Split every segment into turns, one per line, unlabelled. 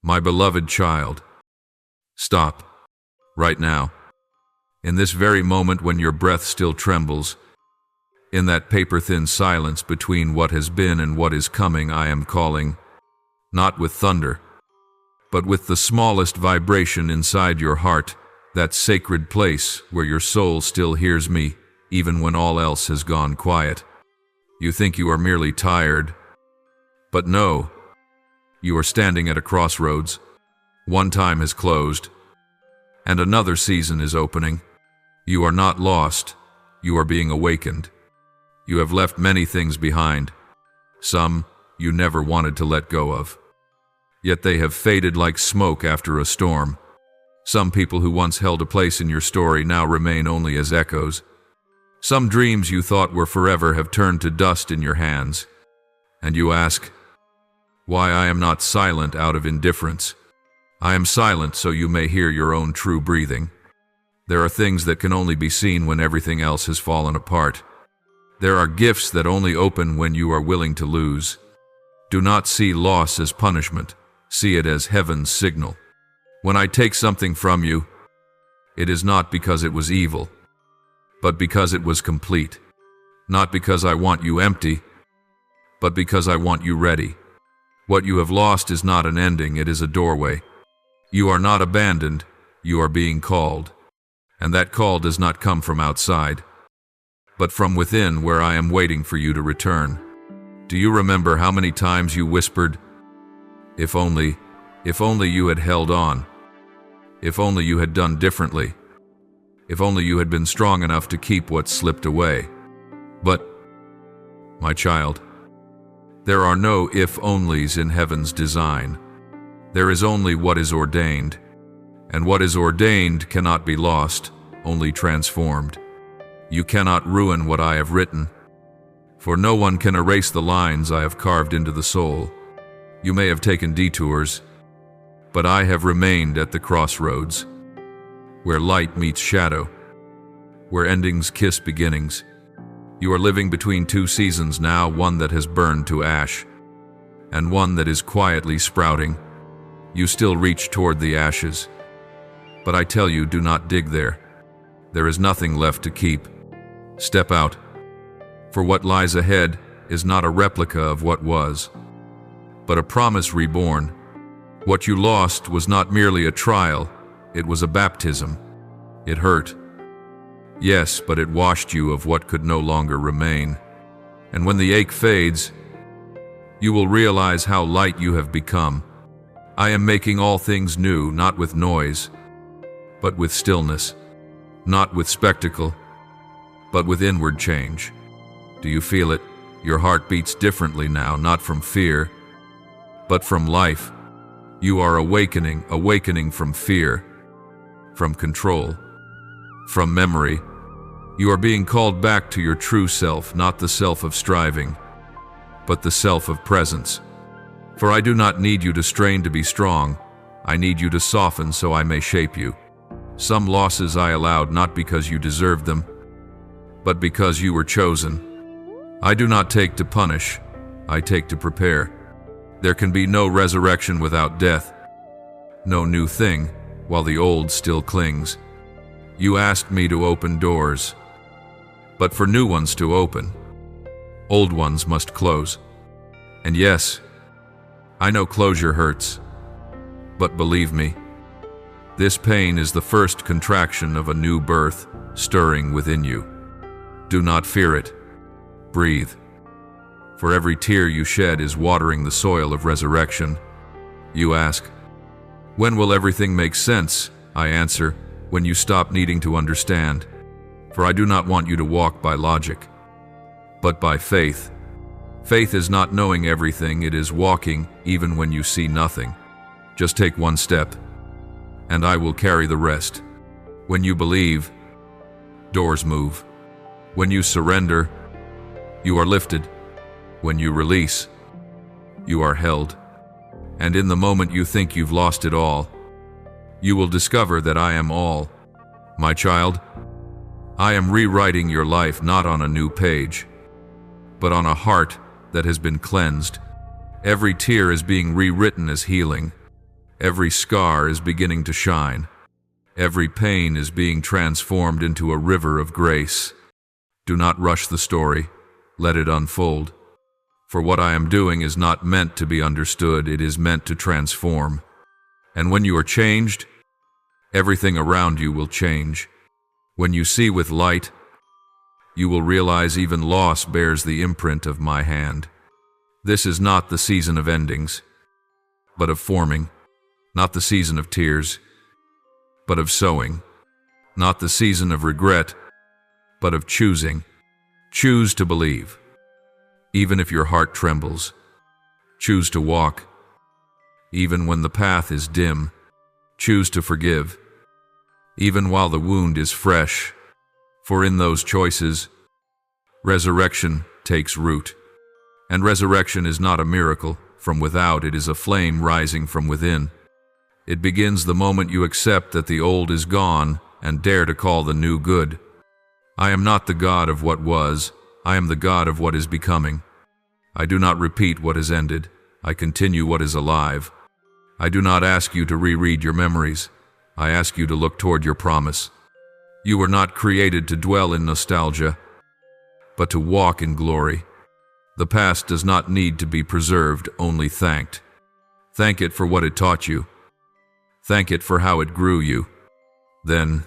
My beloved child, stop, right now. In this very moment when your breath still trembles, in that paper-thin silence between what has been and what is coming, I am calling, not with thunder, but with the smallest vibration inside your heart, that sacred place where your soul still hears me, even when all else has gone quiet. You think you are merely tired, but no, you are standing at a crossroads. One time has closed, and another season is opening. You are not lost, you are being awakened. You have left many things behind, some you never wanted to let go of. Yet they have faded like smoke after a storm. Some people who once held a place in your story now remain only as echoes. Some dreams you thought were forever have turned to dust in your hands. And you ask, why I am not silent out of indifference. I am silent so you may hear your own true breathing. There are things that can only be seen when everything else has fallen apart. There are gifts that only open when you are willing to lose. Do not see loss as punishment. See it as heaven's signal. When I take something from you, it is not because it was evil, but because it was complete. Not because I want you empty, but because I want you ready. What you have lost is not an ending, it is a doorway. You are not abandoned, you are being called. And that call does not come from outside, but from within, where I am waiting for you to return. Do you remember how many times you whispered, if only you had held on. If only you had done differently. If only you had been strong enough to keep what slipped away. But, my child, there are no if-onlys in heaven's design. There is only what is ordained. And what is ordained cannot be lost, only transformed. You cannot ruin what I have written, for no one can erase the lines I have carved into the soul. You may have taken detours, but I have remained at the crossroads, where light meets shadow, where endings kiss beginnings. You are living between two seasons now, one that has burned to ash, and one that is quietly sprouting. You still reach toward the ashes, but I tell you, do not dig there. There is nothing left to keep. Step out, for what lies ahead is not a replica of what was, but a promise reborn. What you lost was not merely a trial, it was a baptism. It hurt. Yes, but it washed you of what could no longer remain. And when the ache fades, you will realize how light you have become. I am making all things new, not with noise, but with stillness. Not with spectacle, but with inward change. Do you feel it? Your heart beats differently now, not from fear, but from life. You are awakening from fear, from control, from memory. You are being called back to your true self, not the self of striving, but the self of presence. For I do not need you to strain to be strong. I need you to soften so I may shape you. Some losses I allowed not because you deserved them, but because you were chosen. I do not take to punish, I take to prepare. There can be no resurrection without death, no new thing while the old still clings. You asked me to open doors, but for new ones to open, old ones must close. And yes, I know closure hurts, but believe me, this pain is the first contraction of a new birth stirring within you. Do not fear it. Breathe. For every tear you shed is watering the soil of resurrection. You ask, when will everything make sense? I answer, when you stop needing to understand. For I do not want you to walk by logic, but by faith. Faith is not knowing everything, it is walking even when you see nothing. Just take one step, and I will carry the rest. When you believe, doors move. When you surrender, you are lifted. When you release, you are held. And in the moment you think you've lost it all, you will discover that I am all. My child, I am rewriting your life not on a new page, but on a heart that has been cleansed. Every tear is being rewritten as healing. Every scar is beginning to shine. Every pain is being transformed into a river of grace. Do not rush the story. Let it unfold. For what I am doing is not meant to be understood, it is meant to transform. And when you are changed, everything around you will change. When you see with light, you will realize even loss bears the imprint of my hand. This is not the season of endings, but of forming. Not the season of tears, but of sowing. Not the season of regret, but of choosing. Choose to believe. Even if your heart trembles, choose to walk. Even when the path is dim, choose to forgive. Even while the wound is fresh, for in those choices, resurrection takes root. And resurrection is not a miracle from without, it is a flame rising from within. It begins the moment you accept that the old is gone and dare to call the new good. I am not the God of what was, I am the God of what is becoming. I do not repeat what has ended, I continue what is alive. I do not ask you to reread your memories, I ask you to look toward your promise. You were not created to dwell in nostalgia, but to walk in glory. The past does not need to be preserved, only thanked. Thank it for what it taught you. Thank it for how it grew you. Then,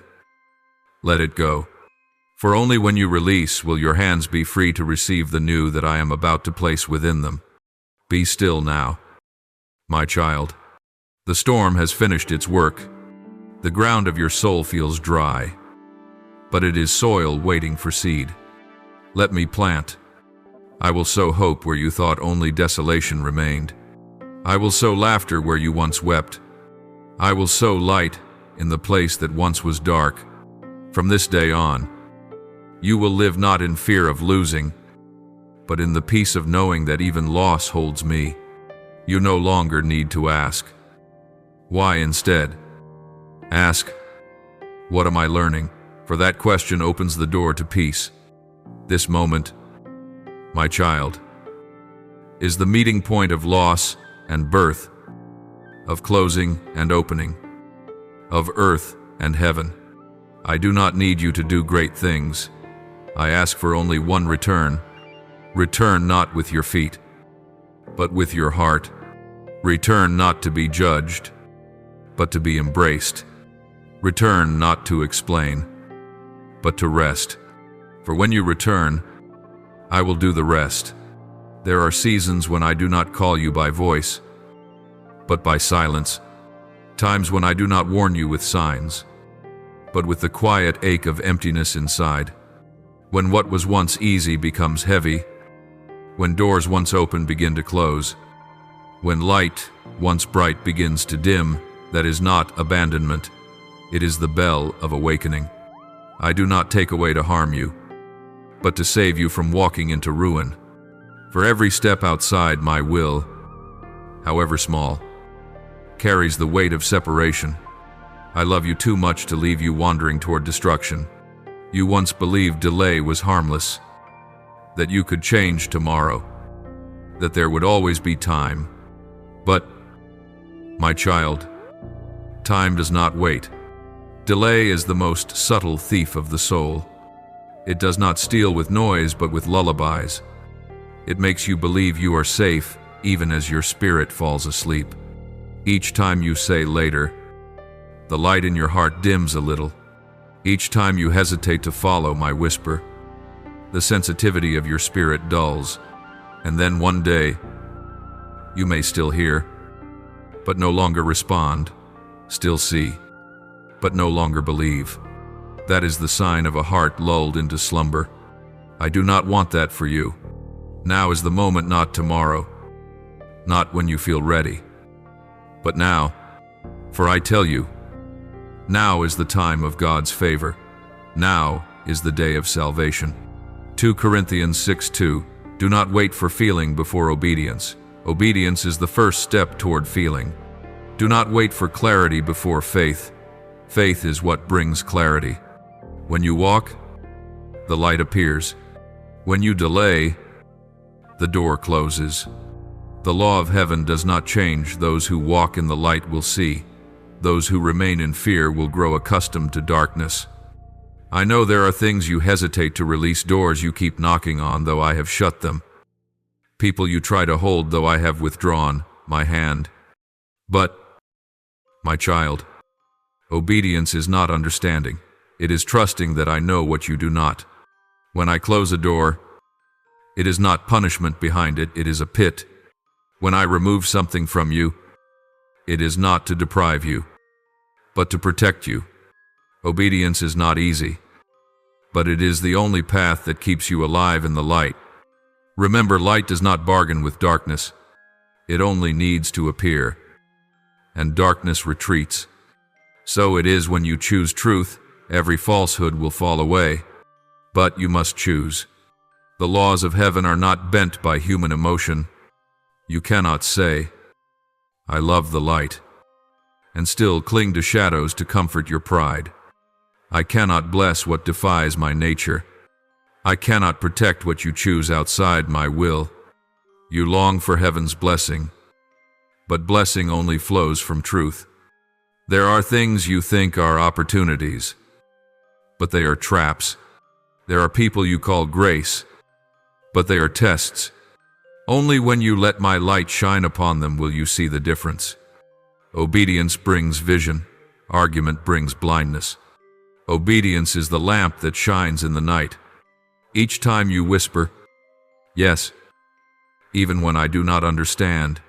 let it go. For only when you release will your hands be free to receive the new that I am about to place within them. Be still now, my child. The storm has finished its work. The ground of your soul feels dry, but it is soil waiting for seed. Let me plant. I will sow hope where you thought only desolation remained. I will sow laughter where you once wept. I will sow light in the place that once was dark. From this day on, you will live not in fear of losing, but in the peace of knowing that even loss holds me. You no longer need to ask. Why instead? Ask, what am I learning? For that question opens the door to peace. This moment, my child, is the meeting point of loss and birth, of closing and opening, of earth and heaven. I do not need you to do great things. I ask for only one return. Return not with your feet, but with your heart. Return not to be judged, but to be embraced. Return not to explain, but to rest. For when you return, I will do the rest. There are seasons when I do not call you by voice, but by silence. Times when I do not warn you with signs, but with the quiet ache of emptiness inside. When what was once easy becomes heavy, when doors once open begin to close, when light, once bright, begins to dim, that is not abandonment. It is the bell of awakening. I do not take away to harm you, but to save you from walking into ruin. For every step outside my will, however small, carries the weight of separation. I love you too much to leave you wandering toward destruction. You once believed delay was harmless, that you could change tomorrow, that there would always be time. But, my child, time does not wait. Delay is the most subtle thief of the soul. It does not steal with noise, but with lullabies. It makes you believe you are safe, even as your spirit falls asleep. Each time you say later, the light in your heart dims a little. Each time you hesitate to follow my whisper, the sensitivity of your spirit dulls. And then one day, you may still hear, but no longer respond, still see, but no longer believe. That is the sign of a heart lulled into slumber. I do not want that for you. Now is the moment, not tomorrow, not when you feel ready, but now. For I tell you, now is the time of God's favor. Now is the day of salvation. 2 Corinthians 6:2. Do not wait for feeling before obedience. Obedience is the first step toward feeling. Do not wait for clarity before faith. Faith is what brings clarity. When you walk, the light appears. When you delay, the door closes. The law of heaven does not change. Those who walk in the light will see. Those who remain in fear will grow accustomed to darkness. I know there are things you hesitate to release, doors you keep knocking on, though I have shut them. People you try to hold, though I have withdrawn my hand. But, my child, obedience is not understanding. It is trusting that I know what you do not. When I close a door, it is not punishment behind it, it is a pit. When I remove something from you, it is not to deprive you, but to protect you. Obedience is not easy, but it is the only path that keeps you alive in the light. Remember, light does not bargain with darkness. It only needs to appear, and darkness retreats. So it is when you choose truth, every falsehood will fall away. But you must choose. The laws of heaven are not bent by human emotion. You cannot say, I love the light, and still cling to shadows to comfort your pride. I cannot bless what defies my nature. I cannot protect what you choose outside my will. You long for heaven's blessing, but blessing only flows from truth. There are things you think are opportunities, but they are traps. There are people you call grace, but they are tests. Only when you let my light shine upon them will you see the difference. Obedience brings vision. Argument brings blindness. Obedience is the lamp that shines in the night. Each time you whisper, yes, even when I do not understand,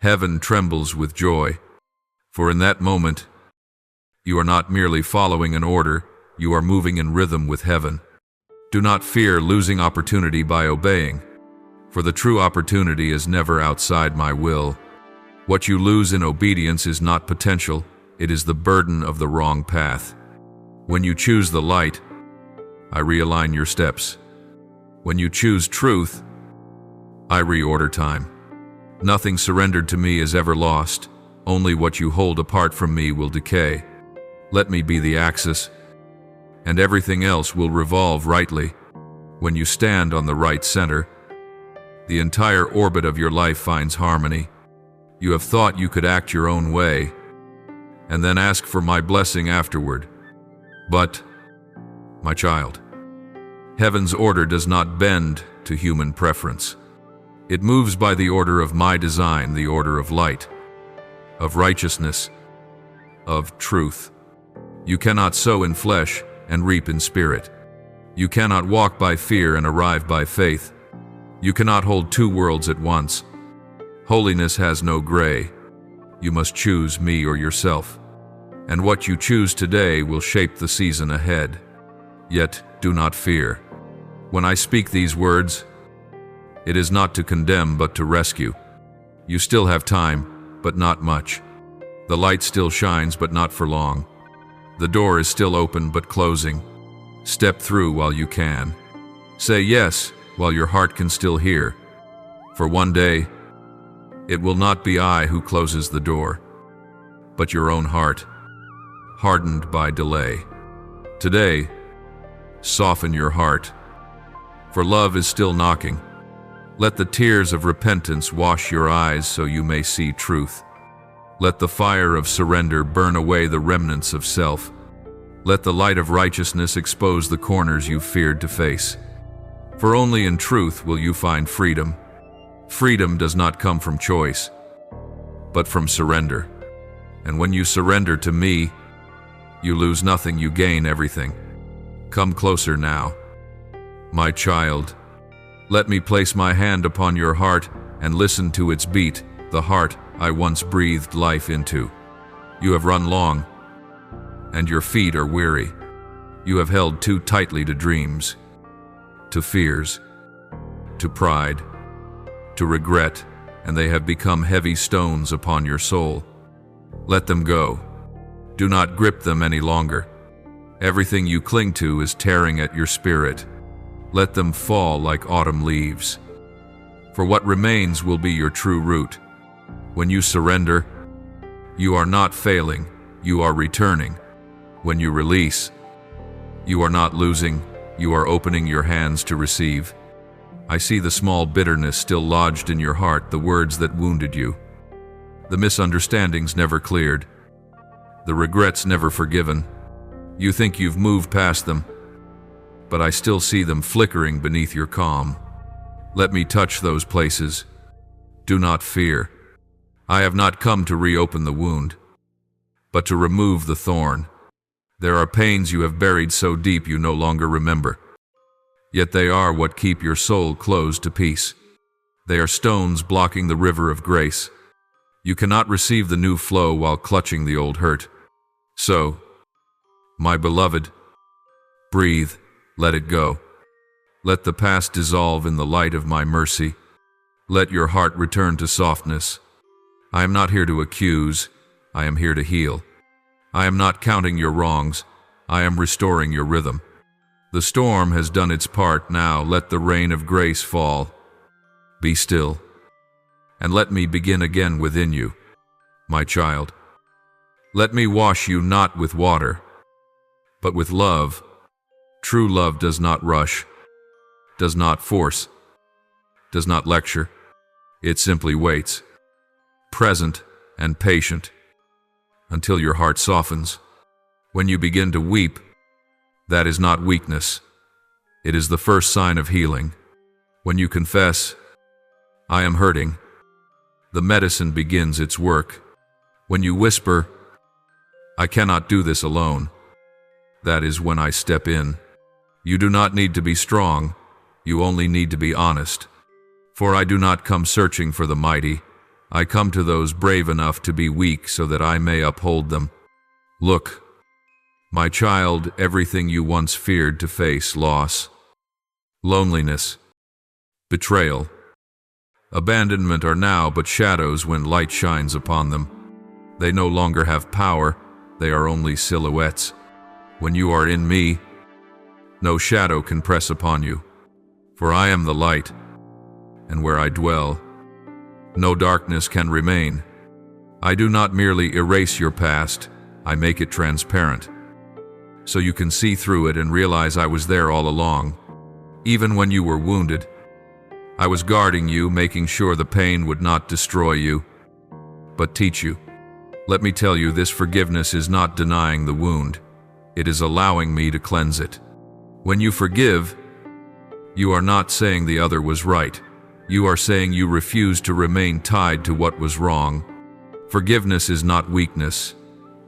heaven trembles with joy. For in that moment, you are not merely following an order, you are moving in rhythm with heaven. Do not fear losing opportunity by obeying, for the true opportunity is never outside my will. What you lose in obedience is not potential, it is the burden of the wrong path. When you choose the light, I realign your steps. When you choose truth, I reorder time. Nothing surrendered to me is ever lost. Only what you hold apart from me will decay. Let me be the axis, and everything else will revolve rightly. When you stand on the right center, the entire orbit of your life finds harmony. You have thought you could act your own way, and then ask for my blessing afterward. But, my child, heaven's order does not bend to human preference. It moves by the order of my design, the order of light, of righteousness, of truth. You cannot sow in flesh and reap in spirit. You cannot walk by fear and arrive by faith. You cannot hold two worlds at once. Holiness has no gray. You must choose me or yourself. And what you choose today will shape the season ahead. Yet do not fear. When I speak these words, it is not to condemn but to rescue. You still have time, but not much. The light still shines, but not for long. The door is still open, but closing. Step through while you can. Say yes while your heart can still hear. For one day, it will not be I who closes the door, but your own heart, hardened by delay. Today, soften your heart, for love is still knocking. Let the tears of repentance wash your eyes so you may see truth. Let the fire of surrender burn away the remnants of self. Let the light of righteousness expose the corners you feared to face. For only in truth will you find freedom. Freedom does not come from choice, but from surrender. And when you surrender to me, you lose nothing, you gain everything. Come closer now. My child, let me place my hand upon your heart and listen to its beat, the heart I once breathed life into. You have run long, and your feet are weary. You have held too tightly to dreams, to fears, to pride, to regret, and they have become heavy stones upon your soul. Let them go. Do not grip them any longer. Everything you cling to is tearing at your spirit. Let them fall like autumn leaves. For what remains will be your true root. When you surrender, you are not failing, you are returning. When you release, you are not losing, you are opening your hands to receive. I see the small bitterness still lodged in your heart, the words that wounded you. The misunderstandings never cleared. The regrets never forgiven. You think you've moved past them, but I still see them flickering beneath your calm. Let me touch those places. Do not fear. I have not come to reopen the wound, but to remove the thorn. There are pains you have buried so deep you no longer remember. Yet they are what keep your soul closed to peace. They are stones blocking the river of grace. You cannot receive the new flow while clutching the old hurt. So, my beloved, breathe, let it go. Let the past dissolve in the light of my mercy. Let your heart return to softness. I am not here to accuse, I am here to heal. I am not counting your wrongs, I am restoring your rhythm. The storm has done its part, now let the rain of grace fall. Be still, and let me begin again within you, my child. Let me wash you not with water, but with love. True love does not rush, does not force, does not lecture. It simply waits, present and patient, until your heart softens. When you begin to weep, that is not weakness. It is the first sign of healing. When you confess, I am hurting, the medicine begins its work. When you whisper, I cannot do this alone, that is when I step in. You do not need to be strong, you only need to be honest. For I do not come searching for the mighty, I come to those brave enough to be weak so that I may uphold them. Look, my child, everything you once feared to face, loss, loneliness, betrayal, abandonment are now but shadows when light shines upon them. They no longer have power, they are only silhouettes. When you are in me, no shadow can press upon you, for I am the light, and where I dwell, no darkness can remain. I do not merely erase your past, I make it transparent, so you can see through it and realize I was there all along. Even when you were wounded, I was guarding you, making sure the pain would not destroy you, but teach you. Let me tell you, this forgiveness is not denying the wound, it is allowing me to cleanse it. When you forgive, you are not saying the other was right. You are saying you refuse to remain tied to what was wrong. Forgiveness is not weakness.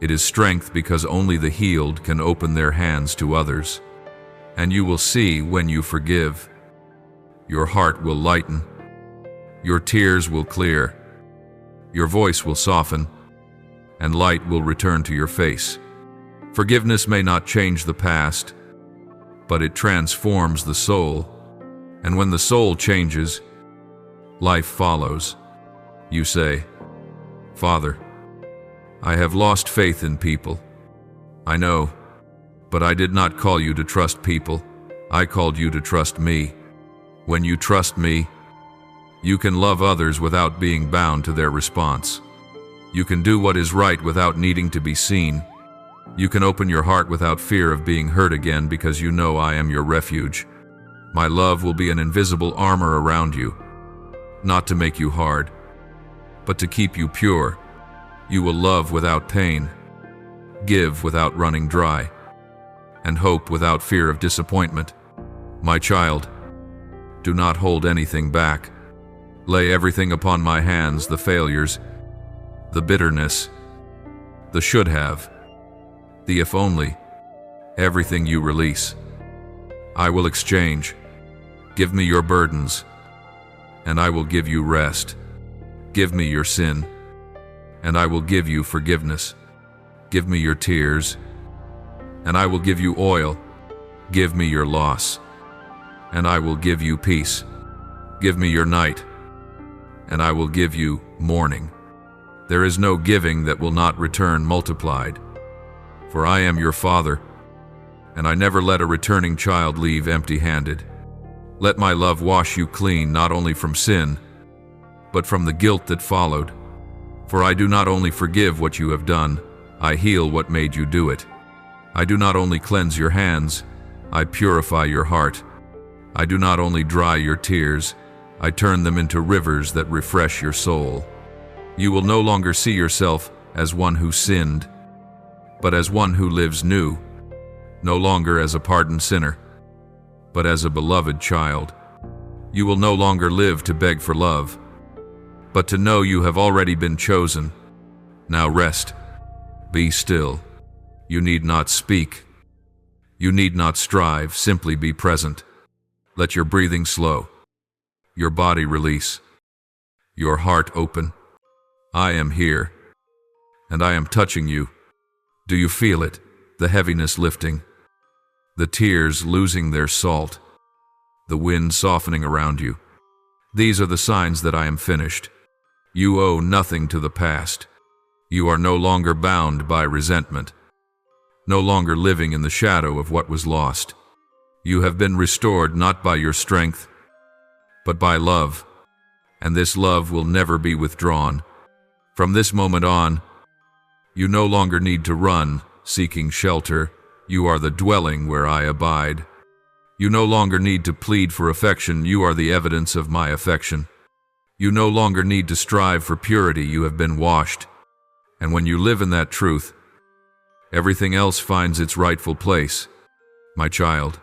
It is strength, because only the healed can open their hands to others. And you will see, when you forgive, your heart will lighten, your tears will clear, your voice will soften, and light will return to your face. Forgiveness may not change the past, but it transforms the soul. And when the soul changes, life follows. You say, Father, I have lost faith in people. I know, but I did not call you to trust people. I called you to trust me. When you trust me, you can love others without being bound to their response. You can do what is right without needing to be seen. You can open your heart without fear of being hurt again, because you know I am your refuge. My love will be an invisible armor around you, not to make you hard, but to keep you pure. You will love without pain, give without running dry, and hope without fear of disappointment. My child, do not hold anything back. Lay everything upon my hands, the failures, the bitterness, the should have, the if only, everything you release. I will exchange. Give me your burdens, and I will give you rest. Give me your sin, and I will give you forgiveness. Give me your tears, and I will give you oil. Give me your loss, and I will give you peace. Give me your night, and I will give you morning. There is no giving that will not return multiplied. For I am your Father, and I never let a returning child leave empty-handed. Let my love wash you clean, not only from sin, but from the guilt that followed. For I do not only forgive what you have done, I heal what made you do it. I do not only cleanse your hands, I purify your heart. I do not only dry your tears, I turn them into rivers that refresh your soul. You will no longer see yourself as one who sinned, but as one who lives new, no longer as a pardoned sinner, but as a beloved child. You will no longer live to beg for love, but to know you have already been chosen. Now rest. Be still. You need not speak. You need not strive, simply be present. Let your breathing slow, your body release, your heart open. I am here, and I am touching you. Do you feel it? The heaviness lifting, the tears losing their salt, the wind softening around you. These are the signs that I am finished. You owe nothing to the past. You are no longer bound by resentment, no longer living in the shadow of what was lost. You have been restored not by your strength, but by love, and this love will never be withdrawn. From this moment on, you no longer need to run, seeking shelter. You are the dwelling where I abide. You no longer need to plead for affection. You are the evidence of my affection. You no longer need to strive for purity. You have been washed. And when you live in that truth, everything else finds its rightful place. My child,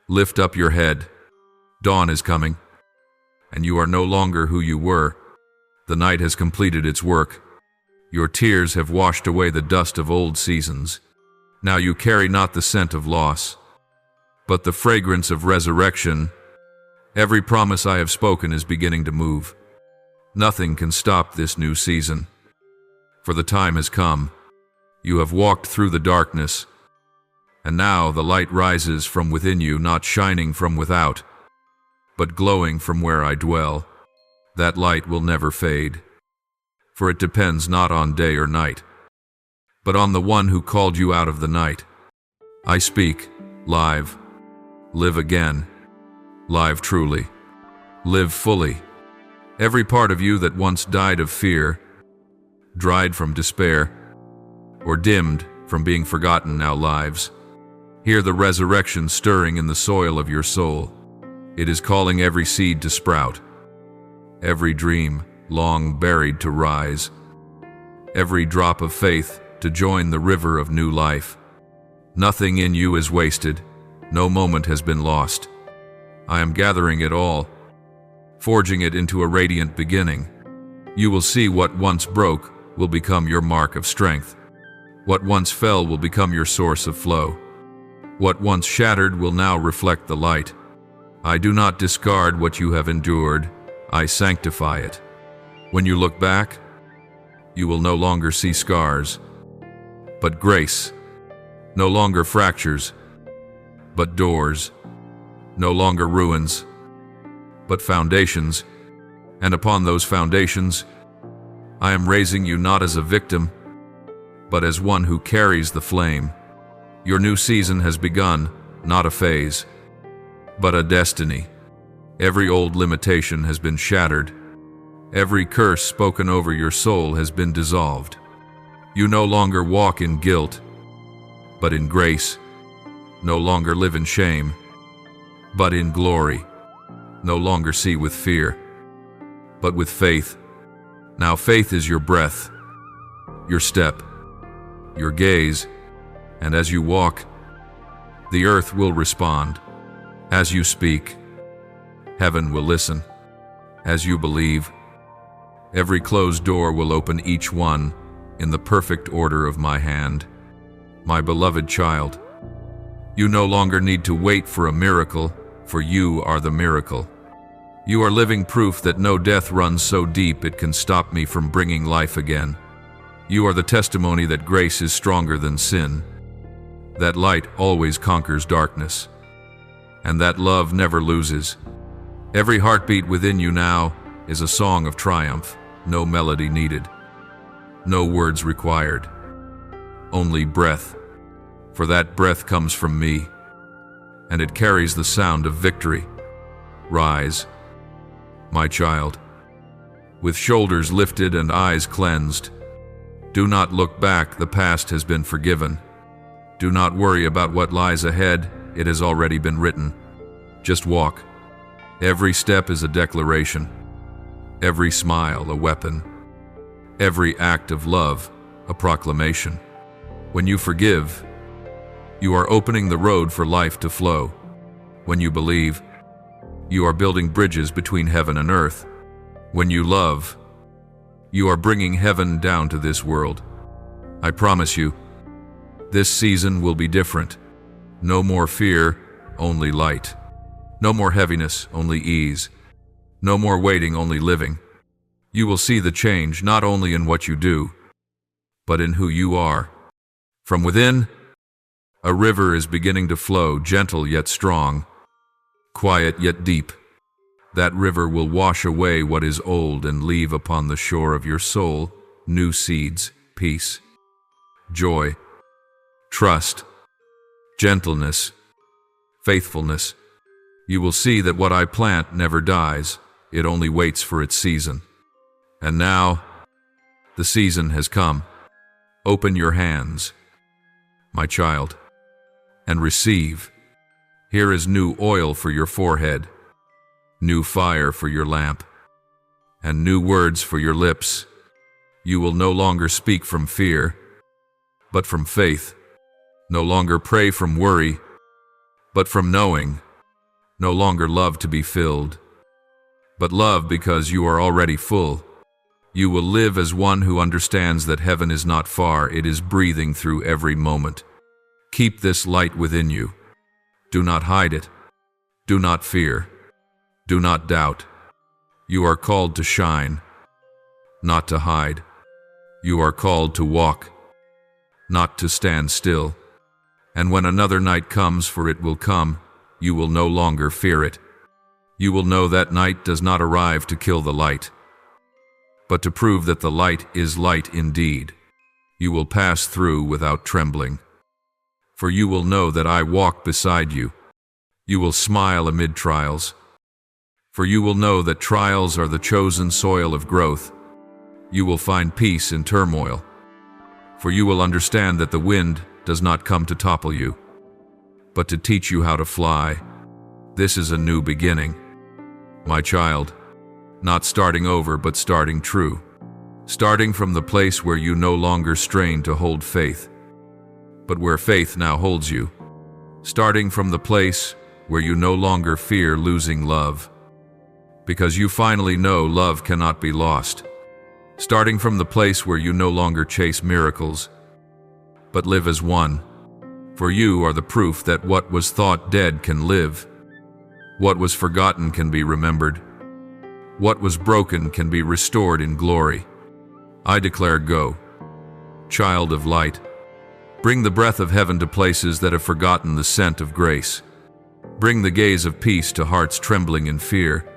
lift up your head. Dawn is coming, and you are no longer who you were. The night has completed its work. Your tears have washed away the dust of old seasons. Now you carry not the scent of loss, but the fragrance of resurrection. Every promise I have spoken is beginning to move. Nothing can stop this new season, for the time has come. You have walked through the darkness, and now the light rises from within you, not shining from without, but glowing from where I dwell. That light will never fade, for it depends not on day or night, but on the one who called you out of the night. I speak, live, live again, live truly, live fully. Every part of you that once died of fear, dried from despair, or dimmed from being forgotten now lives. Hear the resurrection stirring in the soil of your soul. It is calling every seed to sprout, every dream long buried to rise, every drop of faith to join the river of new life. Nothing in you is wasted, no moment has been lost. I am gathering it all, forging it into a radiant beginning. You will see what once broke will become your mark of strength. What once fell will become your source of flow. What once shattered will now reflect the light. I do not discard what you have endured, I sanctify it. When you look back, you will no longer see scars, but grace. No longer fractures, but doors. No longer ruins, but foundations. And upon those foundations, I am raising you not as a victim, but as one who carries the flame. Your new season has begun, not a phase, but a destiny. Every old limitation has been shattered. Every curse spoken over your soul has been dissolved. You no longer walk in guilt, but in grace. No longer live in shame, but in glory. No longer see with fear, but with faith. Now faith is your breath, your step, your gaze, and as you walk, the earth will respond. As you speak, heaven will listen. As you believe, every closed door will open, each one in the perfect order of my hand. My beloved child, you no longer need to wait for a miracle, for you are the miracle. You are living proof that no death runs so deep it can stop me from bringing life again. You are the testimony that grace is stronger than sin, that light always conquers darkness, and that love never loses. Every heartbeat within you now is a song of triumph, no melody needed, no words required, only breath, for that breath comes from me, and it carries the sound of victory. Rise, my child, with shoulders lifted and eyes cleansed. Do not look back, the past has been forgiven. Do not worry about what lies ahead, it has already been written. Just walk. Every step is a declaration. Every smile a weapon. Every act of love a proclamation. When you forgive, you are opening the road for life to flow. When you believe, you are building bridges between heaven and earth. When you love, you are bringing heaven down to this world. I promise you, this season will be different. No more fear, only light. No more heaviness, only ease. No more waiting, only living. You will see the change not only in what you do, but in who you are. From within, a river is beginning to flow, gentle yet strong, quiet yet deep. That river will wash away what is old and leave upon the shore of your soul new seeds, peace, joy, trust, gentleness, faithfulness. You will see that what I plant never dies, it only waits for its season. And now, the season has come. Open your hands, my child, and receive. Here is new oil for your forehead, new fire for your lamp, and new words for your lips. You will no longer speak from fear, but from faith. No longer pray from worry, but from knowing. No longer love to be filled, but love because you are already full. You will live as one who understands that heaven is not far, it is breathing through every moment. Keep this light within you. Do not hide it. Do not fear. Do not doubt. You are called to shine, not to hide. You are called to walk, not to stand still. And when another night comes, for it will come, you will no longer fear it. You will know that night does not arrive to kill the light, but to prove that the light is light indeed. You will pass through without trembling, for you will know that I walk beside you. You will smile amid trials, for you will know that trials are the chosen soil of growth. You will find peace in turmoil, for you will understand that the wind does not come to topple you, but to teach you how to fly. This is a new beginning, my child, not starting over but starting true, starting from the place where you no longer strain to hold faith, but where faith now holds you, starting from the place where you no longer fear losing love, because you finally know love cannot be lost, starting from the place where you no longer chase miracles, but live as one. For you are the proof that what was thought dead can live. What was forgotten can be remembered. What was broken can be restored in glory. I declare, go, child of light. Bring the breath of heaven to places that have forgotten the scent of grace. Bring the gaze of peace to hearts trembling in fear.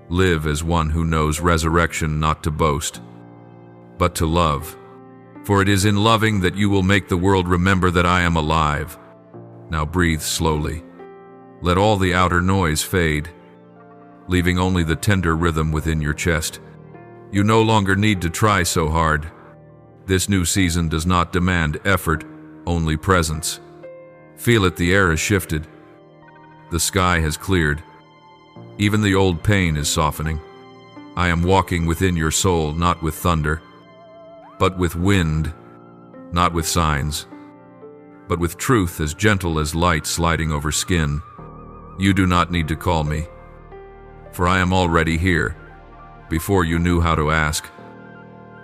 Live as one who knows resurrection, not to boast, but to love. For it is in loving that you will make the world remember that I am alive. Now breathe slowly. Let all the outer noise fade, leaving only the tender rhythm within your chest. You no longer need to try so hard. This new season does not demand effort, only presence. Feel it, the air has shifted. The sky has cleared. Even the old pain is softening. I am walking within your soul, not with thunder, but with wind, not with signs, but with truth as gentle as light sliding over skin. You do not need to call me, for I am already here. Before you knew how to ask,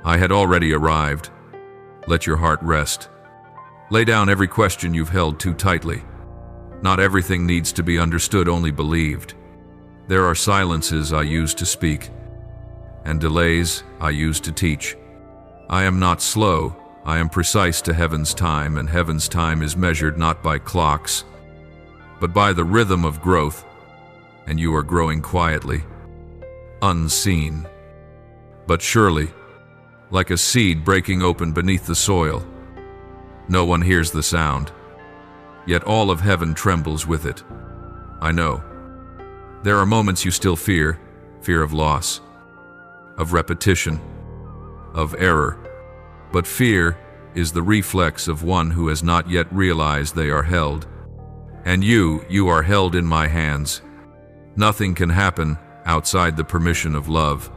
I had already arrived. Let your heart rest. Lay down every question you've held too tightly. Not everything needs to be understood, only believed. There are silences I use to speak, and delays I use to teach. I am not slow, I am precise to heaven's time, and heaven's time is measured not by clocks, but by the rhythm of growth, and you are growing quietly, unseen, but surely, like a seed breaking open beneath the soil. No one hears the sound, yet all of heaven trembles with it. I know. There are moments you still fear of loss, of repetition, of error, but fear is the reflex of one who has not yet realized they are held. And you are held in my hands. Nothing can happen outside the permission of love.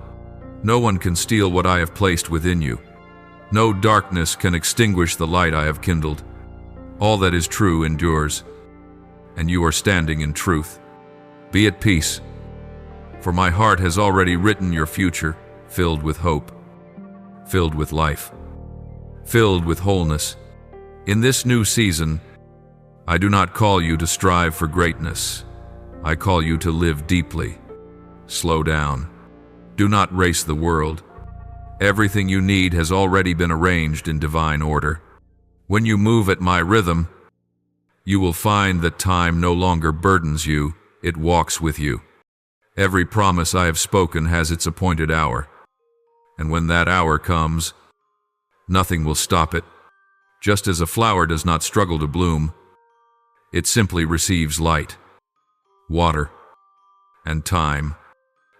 No one can steal what I have placed within you. No darkness can extinguish the light I have kindled. All that is true endures, and you are standing in truth. Be at peace, for my heart has already written your future, filled with hope, filled with life, filled with wholeness. In this new season, I do not call you to strive for greatness. I call you to live deeply. Slow down. Do not race the world. Everything you need has already been arranged in divine order. When you move at my rhythm, you will find that time no longer burdens you, it walks with you. Every promise I have spoken has its appointed hour. And when that hour comes, nothing will stop it. Just as a flower does not struggle to bloom, it simply receives light, water, and time.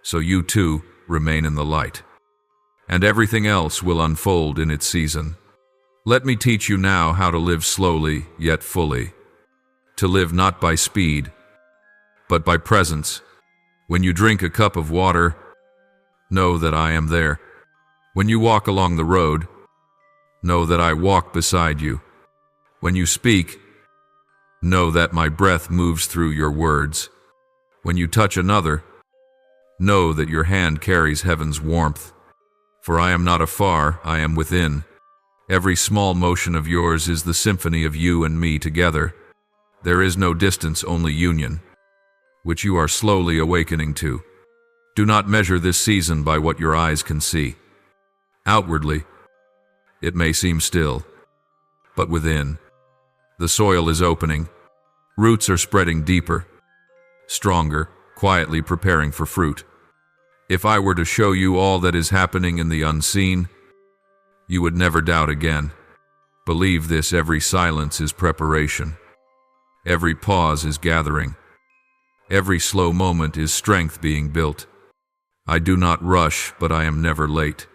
So you too remain in the light, and everything else will unfold in its season. Let me teach you now how to live slowly yet fully, to live not by speed, but by presence. When you drink a cup of water, know that I am there. When you walk along the road, know that I walk beside you. When you speak, know that my breath moves through your words. When you touch another, know that your hand carries heaven's warmth. For I am not afar, I am within. Every small motion of yours is the symphony of you and me together. There is no distance, only union, which you are slowly awakening to. Do not measure this season by what your eyes can see. Outwardly, it may seem still, but within, the soil is opening. Roots are spreading deeper, stronger, quietly preparing for fruit. If I were to show you all that is happening in the unseen, you would never doubt again. Believe this, every silence is preparation. Every pause is gathering. Every slow moment is strength being built. I do not rush, but I am never late.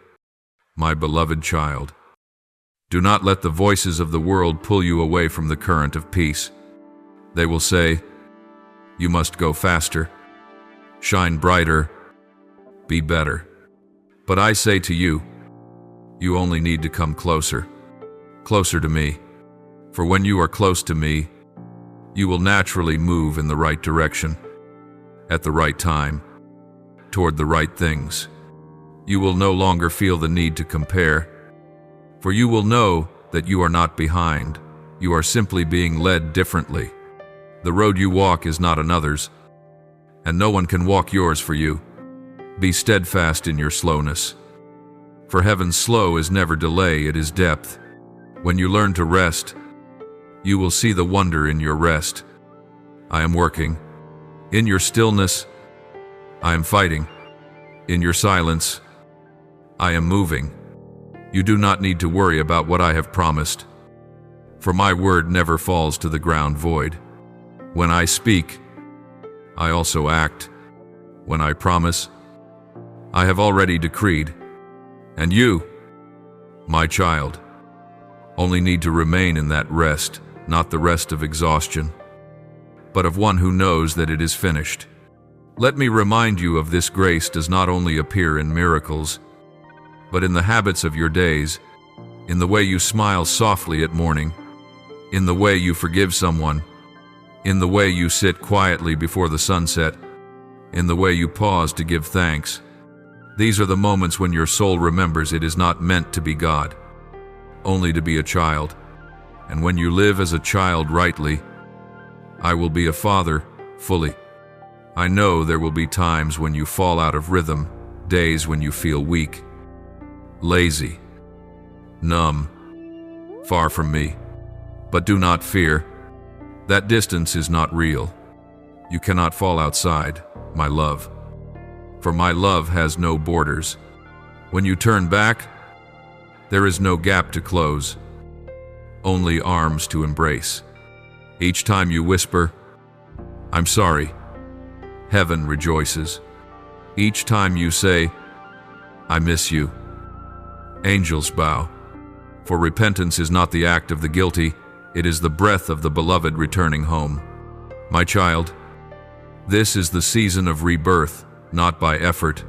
My beloved child, do not let the voices of the world pull you away from the current of peace. They will say, you must go faster, shine brighter, be better. But I say to you, you only need to come closer, closer to me. For when you are close to me, you will naturally move in the right direction, at the right time, toward the right things. You will no longer feel the need to compare, for you will know that you are not behind. You are simply being led differently. The road you walk is not another's, and no one can walk yours for you. Be steadfast in your slowness, for heaven's slow is never delay, it is depth. When you learn to rest, you will see the wonder in your rest. I am working. In your stillness, I am fighting. In your silence, I am moving. You do not need to worry about what I have promised, for my word never falls to the ground void. When I speak, I also act. When I promise, I have already decreed. And you, my child, only need to remain in that rest, not the rest of exhaustion, but of one who knows that it is finished. Let me remind you of this: grace does not only appear in miracles, but in the habits of your days, in the way you smile softly at morning, in the way you forgive someone, in the way you sit quietly before the sunset, in the way you pause to give thanks. These are the moments when your soul remembers it is not meant to be God, only to be a child. And when you live as a child rightly, I will be a father fully. I know there will be times when you fall out of rhythm, days when you feel weak, lazy, numb, far from me. But do not fear. That distance is not real. You cannot fall outside, my love. For my love has no borders. When you turn back, there is no gap to close, only arms to embrace. Each time you whisper, I'm sorry, heaven rejoices. Each time you say, I miss you, angels bow. For repentance is not the act of the guilty, it is the breath of the beloved returning home. My child, This is the season of rebirth, not by effort,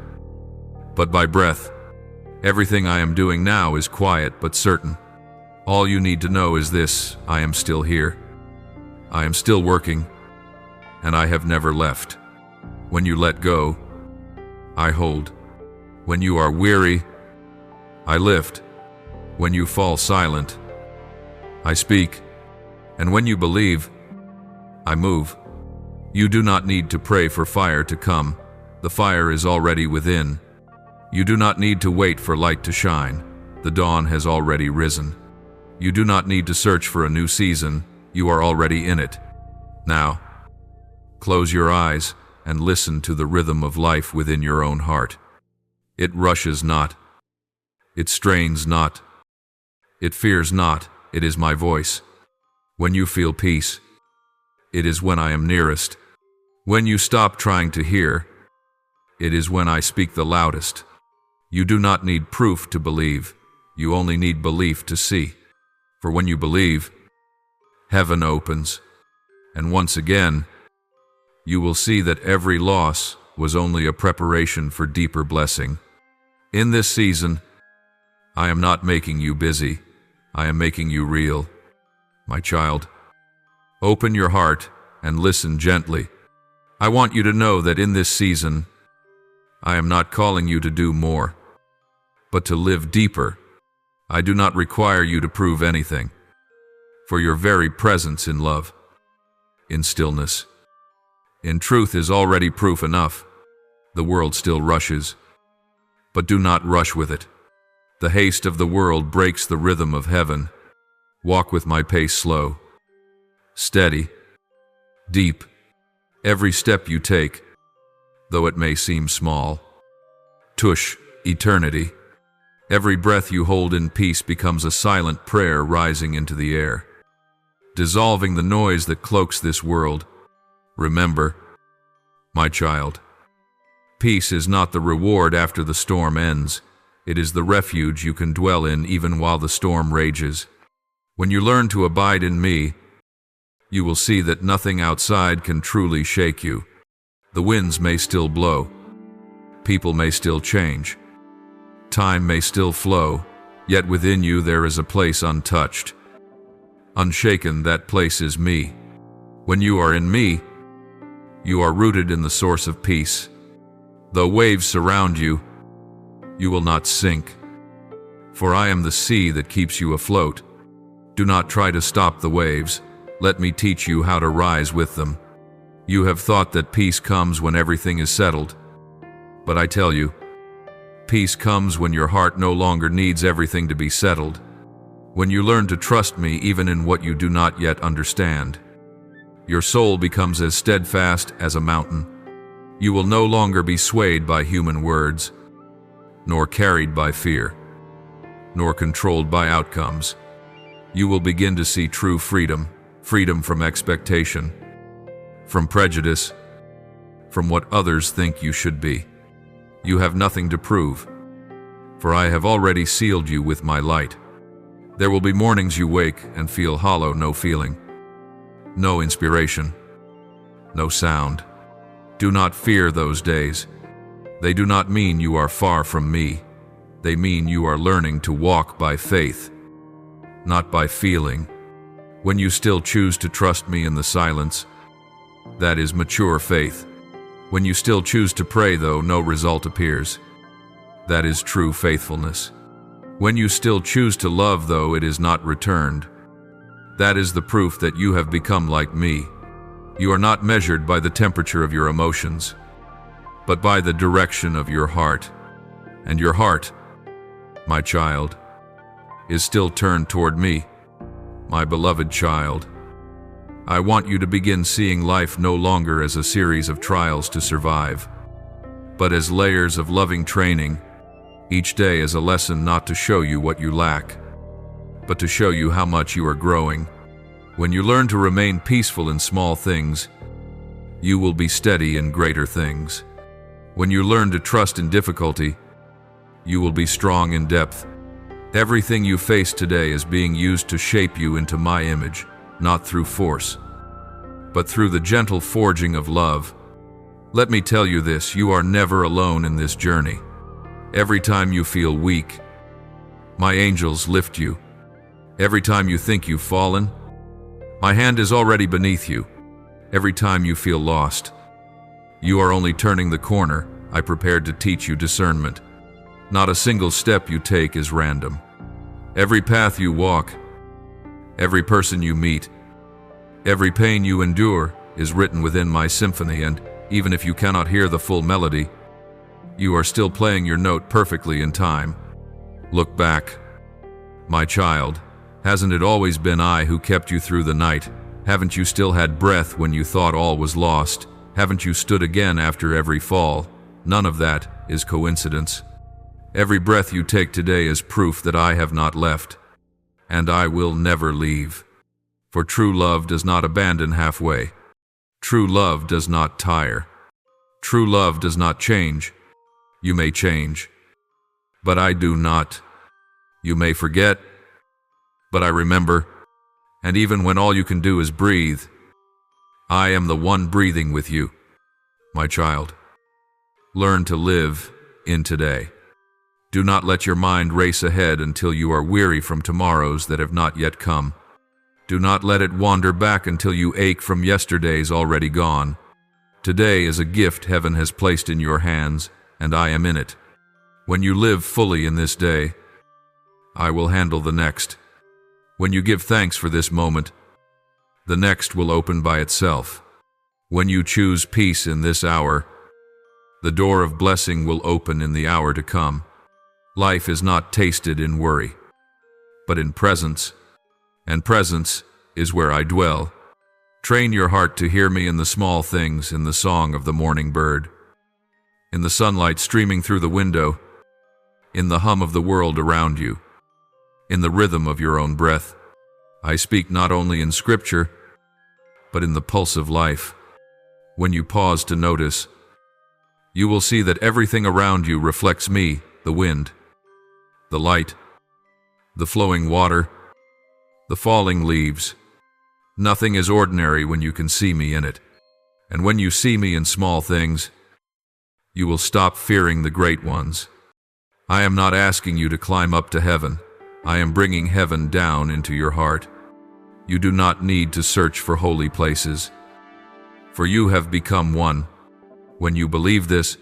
but by breath. Everything I am doing now is quiet but certain. All you need to know is this: I am still here. I am still working, and I have never left. When you let go, I hold. When you are weary, I lift. When you fall silent, I speak. And when you believe, I move. You do not need to pray for fire to come. The fire is already within. You do not need to wait for light to shine. The dawn has already risen. You do not need to search for a new season. You are already in it. Now, close your eyes and listen to the rhythm of life within your own heart. It rushes not. It strains not. It fears not. It is my voice. When you feel peace, it is when I am nearest. When you stop trying to hear, it is when I speak the loudest. You do not need proof to believe. You only need belief to see. For when you believe, heaven opens, and once again, you will see that every loss was only a preparation for deeper blessing. In this season, I am not making you busy. I am making you real. My child, open your heart and listen gently. I want you to know that in this season, I am not calling you to do more, but to live deeper. I do not require you to prove anything, for your very presence in love, in stillness, in truth is already proof enough. The world still rushes, but do not rush with it. The haste of the world breaks the rhythm of heaven. Walk with my pace slow, steady, deep. Every step you take, though it may seem small, tush, eternity. Every breath you hold in peace becomes a silent prayer rising into the air, dissolving the noise that cloaks this world. Remember, my child, peace is not the reward after the storm ends. It is the refuge you can dwell in even while the storm rages. When you learn to abide in me, you will see that nothing outside can truly shake you. The winds may still blow. People may still change. Time may still flow, yet within you there is a place untouched. Unshaken, that place is me. When you are in me, you are rooted in the source of peace. Though waves surround you, you will not sink. For I am the sea that keeps you afloat. Do not try to stop the waves. Let me teach you how to rise with them. You have thought that peace comes when everything is settled. But I tell you, peace comes when your heart no longer needs everything to be settled. When you learn to trust me even in what you do not yet understand. Your soul becomes as steadfast as a mountain. You will no longer be swayed by human words, nor carried by fear, nor controlled by outcomes. You will begin to see true freedom. Freedom from expectation, from prejudice, from what others think you should be. You have nothing to prove, for I have already sealed you with my light. There will be mornings you wake and feel hollow, no feeling, no inspiration, no sound. Do not fear those days. They do not mean you are far from me. They mean you are learning to walk by faith, not by feeling. When you still choose to trust me in the silence, that is mature faith. When you still choose to pray though no result appears, that is true faithfulness. When you still choose to love though it is not returned, that is the proof that you have become like me. You are not measured by the temperature of your emotions, but by the direction of your heart. And your heart, my child, is still turned toward me. My beloved child, I want you to begin seeing life no longer as a series of trials to survive, but as layers of loving training, each day as a lesson not to show you what you lack, but to show you how much you are growing. When you learn to remain peaceful in small things, you will be steady in greater things. When you learn to trust in difficulty, you will be strong in depth. Everything you face today is being used to shape you into my image, not through force, but through the gentle forging of love. Let me tell you this, you are never alone in this journey. Every time you feel weak, my angels lift you. Every time you think you've fallen, my hand is already beneath you. Every time you feel lost, you are only turning the corner. I prepared to teach you discernment. Not a single step you take is random. Every path you walk, every person you meet, every pain you endure is written within my symphony, and even if you cannot hear the full melody, you are still playing your note perfectly in time. Look back, my child. Hasn't it always been I who kept you through the night? Haven't you still had breath when you thought all was lost? Haven't you stood again after every fall? None of that is coincidence. Every breath you take today is proof that I have not left, and I will never leave. For true love does not abandon halfway. True love does not tire. True love does not change. You may change, but I do not. You may forget, but I remember. And even when all you can do is breathe, I am the one breathing with you, my child. Learn to live in today. Do not let your mind race ahead until you are weary from tomorrows that have not yet come. Do not let it wander back until you ache from yesterdays already gone. Today is a gift heaven has placed in your hands, and I am in it. When you live fully in this day, I will handle the next. When you give thanks for this moment, the next will open by itself. When you choose peace in this hour, the door of blessing will open in the hour to come. Life is not tasted in worry, but in presence, and presence is where I dwell. Train your heart to hear me in the small things, in the song of the morning bird, in the sunlight streaming through the window, in the hum of the world around you, in the rhythm of your own breath. I speak not only in Scripture, but in the pulse of life. When you pause to notice, you will see that everything around you reflects me, the wind, the light, the flowing water, the falling leaves. Nothing is ordinary when you can see me in it. And when you see me in small things, you will stop fearing the great ones. I am not asking you to climb up to heaven. I am bringing heaven down into your heart. You do not need to search for holy places, for you have become one. When you believe this,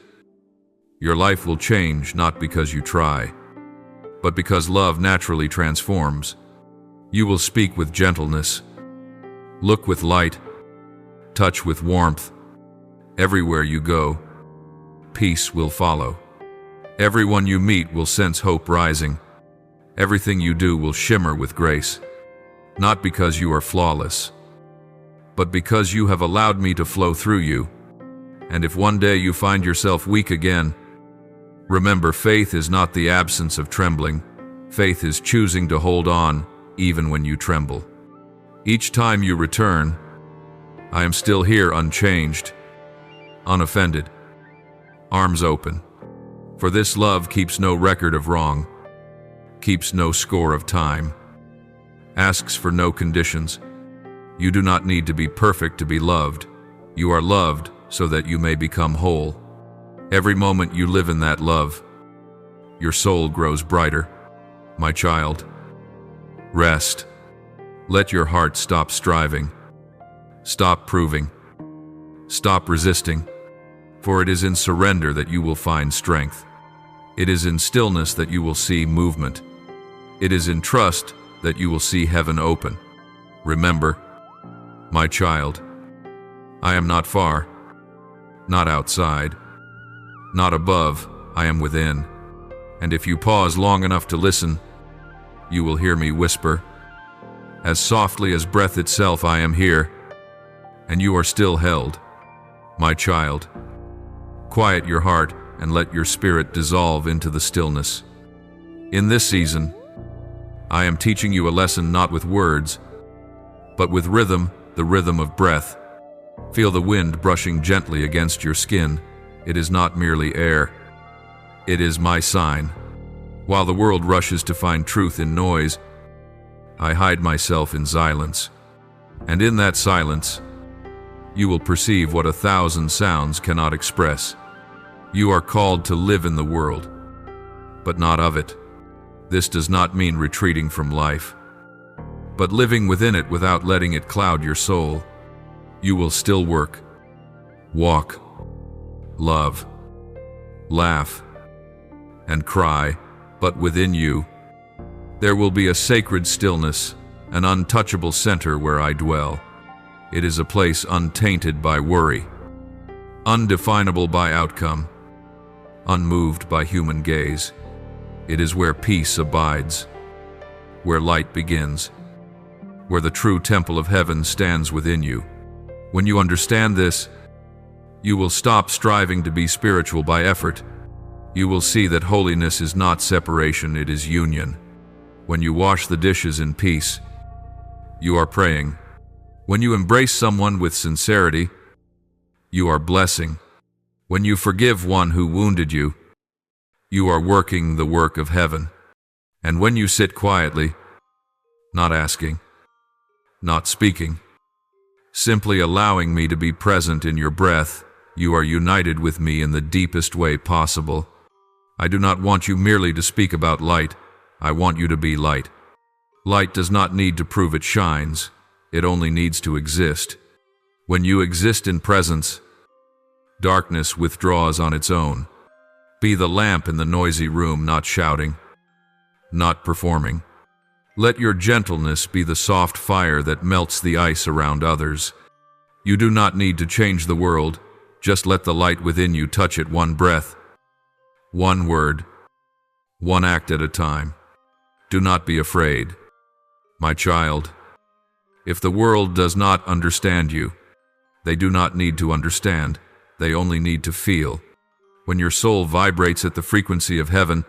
your life will change, not because you try, but because love naturally transforms. You will speak with gentleness, look with light, touch with warmth. Everywhere you go, peace will follow. Everyone you meet will sense hope rising. Everything you do will shimmer with grace, not because you are flawless, but because you have allowed me to flow through you. And if one day you find yourself weak again, remember, faith is not the absence of trembling. Faith is choosing to hold on even when you tremble. Each time you return, I am still here, unchanged, unoffended, arms open. For this love keeps no record of wrong, keeps no score of time, asks for no conditions. You do not need to be perfect to be loved. You are loved so that you may become whole. Every moment you live in that love, your soul grows brighter. My child, rest. Let your heart stop striving. Stop proving. Stop resisting. For it is in surrender that you will find strength. It is in stillness that you will see movement. It is in trust that you will see heaven open. Remember, my child, I am not far, not outside, not above, I am within. And if you pause long enough to listen, you will hear me whisper, as softly as breath itself, I am here, and you are still held. My child, quiet your heart and let your spirit dissolve into the stillness. In this season, I am teaching you a lesson not with words, but with rhythm, the rhythm of breath. Feel the wind brushing gently against your skin. It is not merely air. It is my sign. While the world rushes to find truth in noise, I hide myself in silence. And in that silence, you will perceive what 1,000 sounds cannot express. You are called to live in the world, but not of it. This does not mean retreating from life, but living within it without letting it cloud your soul. You will still work, walk, love, laugh, and cry, but within you, there will be a sacred stillness, an untouchable center where I dwell. It is a place untainted by worry, undefinable by outcome, unmoved by human gaze. It is where peace abides, where light begins, where the true temple of heaven stands within you. When you understand this, you will stop striving to be spiritual by effort. You will see that holiness is not separation, it is union. When you wash the dishes in peace, you are praying. When you embrace someone with sincerity, you are blessing. When you forgive one who wounded you, you are working the work of heaven. And when you sit quietly, not asking, not speaking, simply allowing me to be present in your breath, you are united with me in the deepest way possible. I do not want you merely to speak about light. I want you to be light. Light does not need to prove it shines. It only needs to exist. When you exist in presence, darkness withdraws on its own. Be the lamp in the noisy room, not shouting, not performing. Let your gentleness be the soft fire that melts the ice around others. You do not need to change the world. Just let the light within you touch it one breath, one word, one act at a time. Do not be afraid, my child. If the world does not understand you, they do not need to understand. They only need to feel. When your soul vibrates at the frequency of heaven,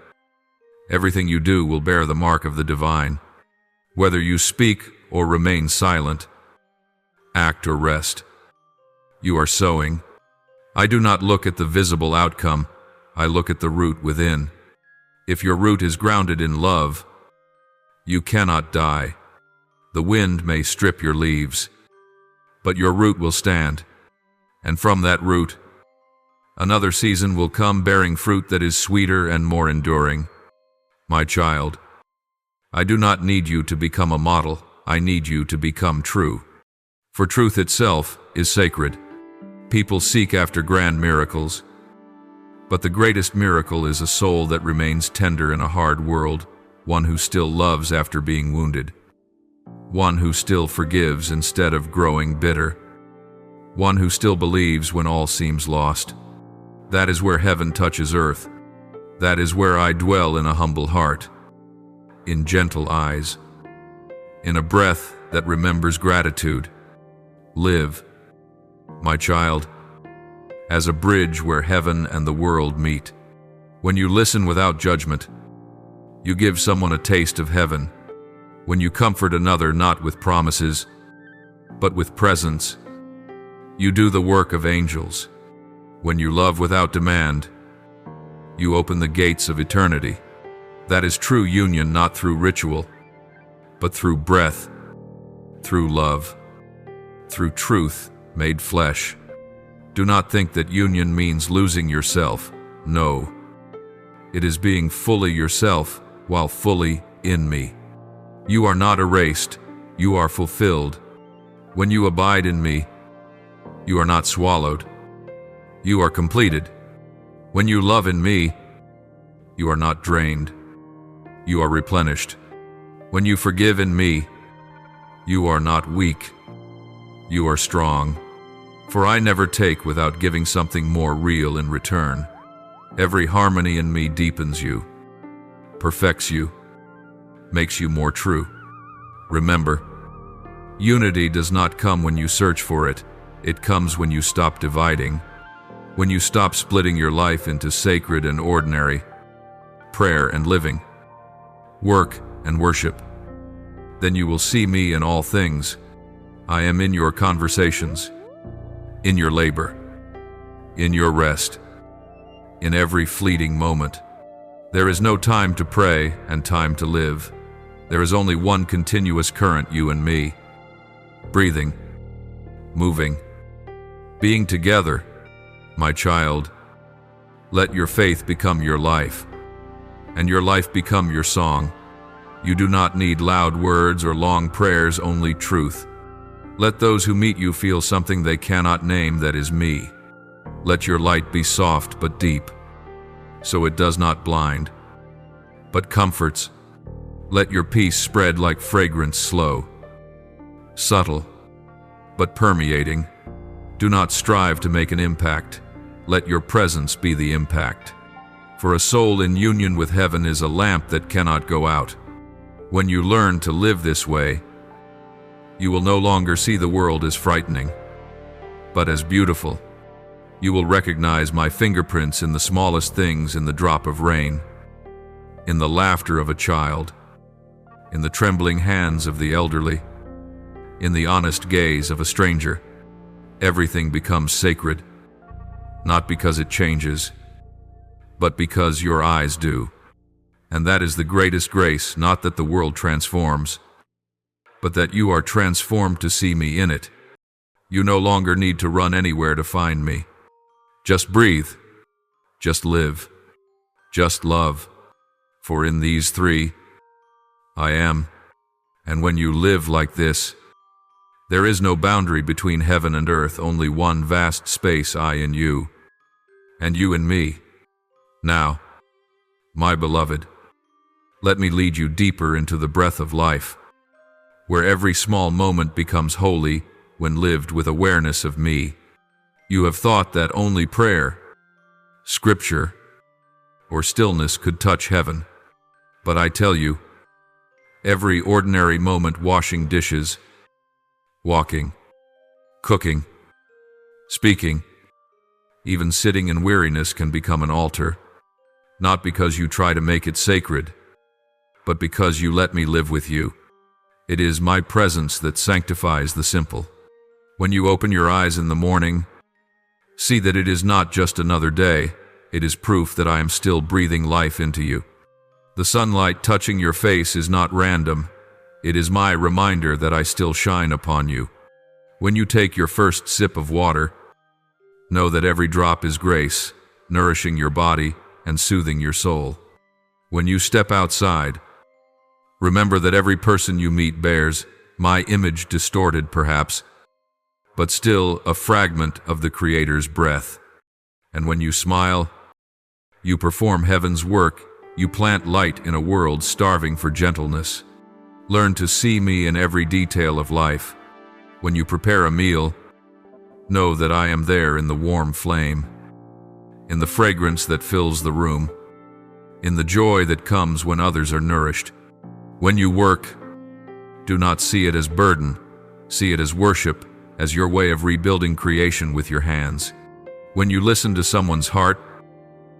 everything you do will bear the mark of the divine. Whether you speak or remain silent, act or rest, you are sowing. I do not look at the visible outcome. I look at the root within. If your root is grounded in love, you cannot die. The wind may strip your leaves, but your root will stand. And from that root, another season will come bearing fruit that is sweeter and more enduring. My child, I do not need you to become a model. I need you to become true. For truth itself is sacred. People seek after grand miracles, but the greatest miracle is a soul that remains tender in a hard world, one who still loves after being wounded, one who still forgives instead of growing bitter, one who still believes when all seems lost. That is where heaven touches earth. That is where I dwell, in a humble heart, in gentle eyes, in a breath that remembers gratitude. Live, my child, as a bridge where heaven and the world meet. When you listen without judgment, you give someone a taste of heaven. When you comfort another not with promises, but with presence, you do the work of angels. When you love without demand, you open the gates of eternity. That is true union, not through ritual, but through breath, through love, through truth made flesh. Do not think that union means losing yourself. No. It is being fully yourself while fully in me. You are not erased. You are fulfilled. When you abide in me, you are not swallowed. You are completed. When you love in me, you are not drained. You are replenished. When you forgive in me, you are not weak. You are strong. For I never take without giving something more real in return. Every harmony in me deepens you, perfects you, makes you more true. Remember, unity does not come when you search for it. It comes when you stop dividing, when you stop splitting your life into sacred and ordinary, prayer and living, work and worship. Then you will see me in all things. I am in your conversations, in your labor, in your rest, in every fleeting moment. There is no time to pray and time to live. There is only one continuous current, you and me, breathing, moving, being together. My child, let your faith become your life, and your life become your song. You do not need loud words or long prayers, only truth. Let those who meet you feel something they cannot name, that is me. Let your light be soft but deep, so it does not blind, but comforts. Let your peace spread like fragrance, slow, subtle, but permeating. Do not strive to make an impact. Let your presence be the impact. For a soul in union with heaven is a lamp that cannot go out. When you learn to live this way, you will no longer see the world as frightening, but as beautiful. You will recognize my fingerprints in the smallest things, in the drop of rain, in the laughter of a child, in the trembling hands of the elderly, in the honest gaze of a stranger. Everything becomes sacred, not because it changes, but because your eyes do. And that is the greatest grace, not that the world transforms, but that you are transformed to see me in it. You no longer need to run anywhere to find me. Just breathe, just live, just love, for in these three, I am. And when you live like this, there is no boundary between heaven and earth, only one vast space, I and you in me. Now, my beloved, let me lead you deeper into the breath of life, where every small moment becomes holy when lived with awareness of me. You have thought that only prayer, scripture, or stillness could touch heaven. But I tell you, every ordinary moment, washing dishes, walking, cooking, speaking, even sitting in weariness can become an altar, not because you try to make it sacred, but because you let me live with you. It is my presence that sanctifies the simple. When you open your eyes in the morning, see that it is not just another day, it is proof that I am still breathing life into you. The sunlight touching your face is not random, it is my reminder that I still shine upon you. When you take your first sip of water, know that every drop is grace, nourishing your body and soothing your soul. When you step outside, remember that every person you meet bears my image, distorted perhaps, but still a fragment of the Creator's breath. And when you smile, you perform heaven's work. You plant light in a world starving for gentleness. Learn to see me in every detail of life. When you prepare a meal, know that I am there in the warm flame, in the fragrance that fills the room, in the joy that comes when others are nourished. When you work, do not see it as burden, see it as worship, as your way of rebuilding creation with your hands. When you listen to someone's heart,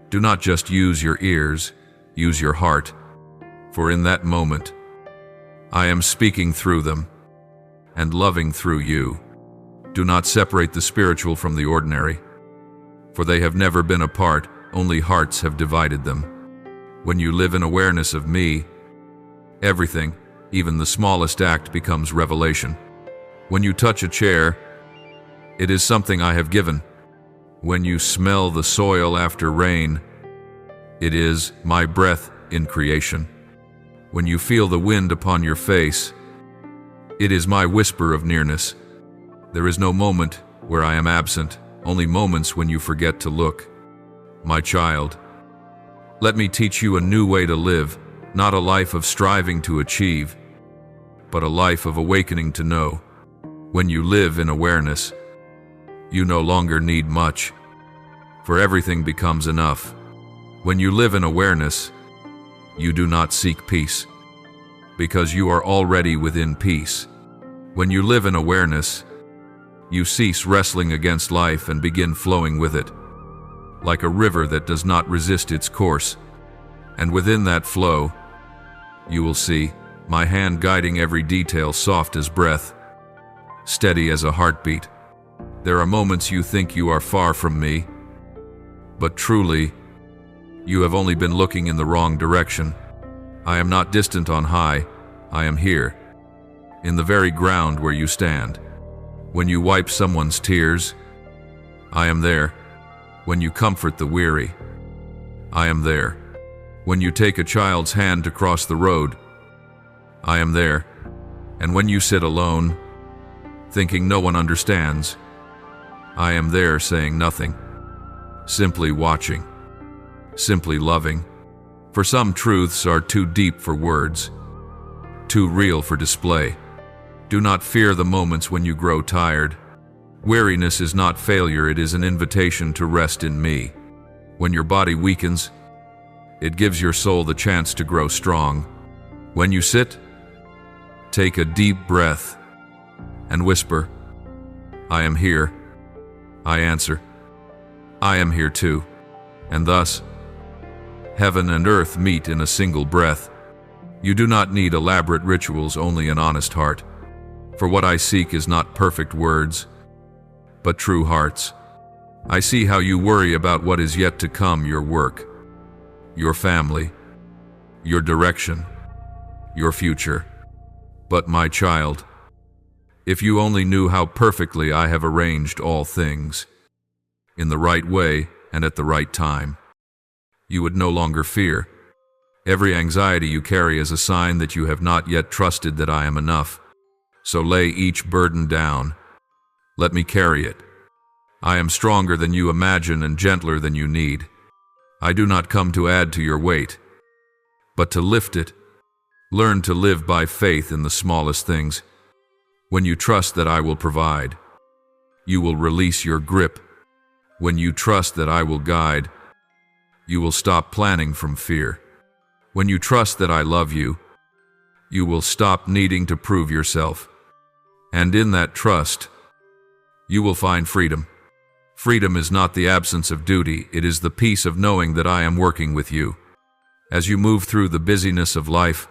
do not just use your ears, use your heart, for in that moment, I am speaking through them and loving through you. Do not separate the spiritual from the ordinary, for they have never been apart, only hearts have divided them. When you live in awareness of me, everything, even the smallest act, becomes revelation. When you touch a chair, it is something I have given. When you smell the soil after rain, it is my breath in creation. When you feel the wind upon your face, it is my whisper of nearness. There is no moment where I am absent, only moments when you forget to look. My child, let me teach you a new way to live, not a life of striving to achieve, but a life of awakening to know. When you live in awareness, you no longer need much, for everything becomes enough. When you live in awareness, you do not seek peace, because you are already within peace. When you live in awareness, you cease wrestling against life and begin flowing with it, like a river that does not resist its course. And within that flow, you will see my hand guiding every detail, soft as breath, steady as a heartbeat. There are moments you think you are far from me, but truly, you have only been looking in the wrong direction. I am not distant on high, I am here, in the very ground where you stand. When you wipe someone's tears, I am there when you comfort the weary. I am there when you take a child's hand to cross the road. I am there, and when you sit alone, thinking no one understands, I am there saying nothing, simply watching, simply loving. For some truths are too deep for words, too real for display. Do not fear the moments when you grow tired. Weariness is not failure, it is an invitation to rest in me. When your body weakens, it gives your soul the chance to grow strong. When you sit, take a deep breath and whisper, I am here. I answer, I am here too. And thus, heaven and earth meet in a single breath. You do not need elaborate rituals, only an honest heart. For what I seek is not perfect words, but true hearts. I see how you worry about what is yet to come, your work, your family, your direction, your future. But my child, if you only knew how perfectly I have arranged all things, in the right way and at the right time, you would no longer fear. Every anxiety you carry is a sign that you have not yet trusted that I am enough. So lay each burden down. Let me carry it. I am stronger than you imagine and gentler than you need. I do not come to add to your weight, but to lift it. Learn to live by faith in the smallest things. When you trust that I will provide, you will release your grip. When you trust that I will guide, you will stop planning from fear. When you trust that I love you, you will stop needing to prove yourself. And in that trust, you will find freedom. Freedom is not the absence of duty, it is the peace of knowing that I am working with you. As you move through the busyness of life,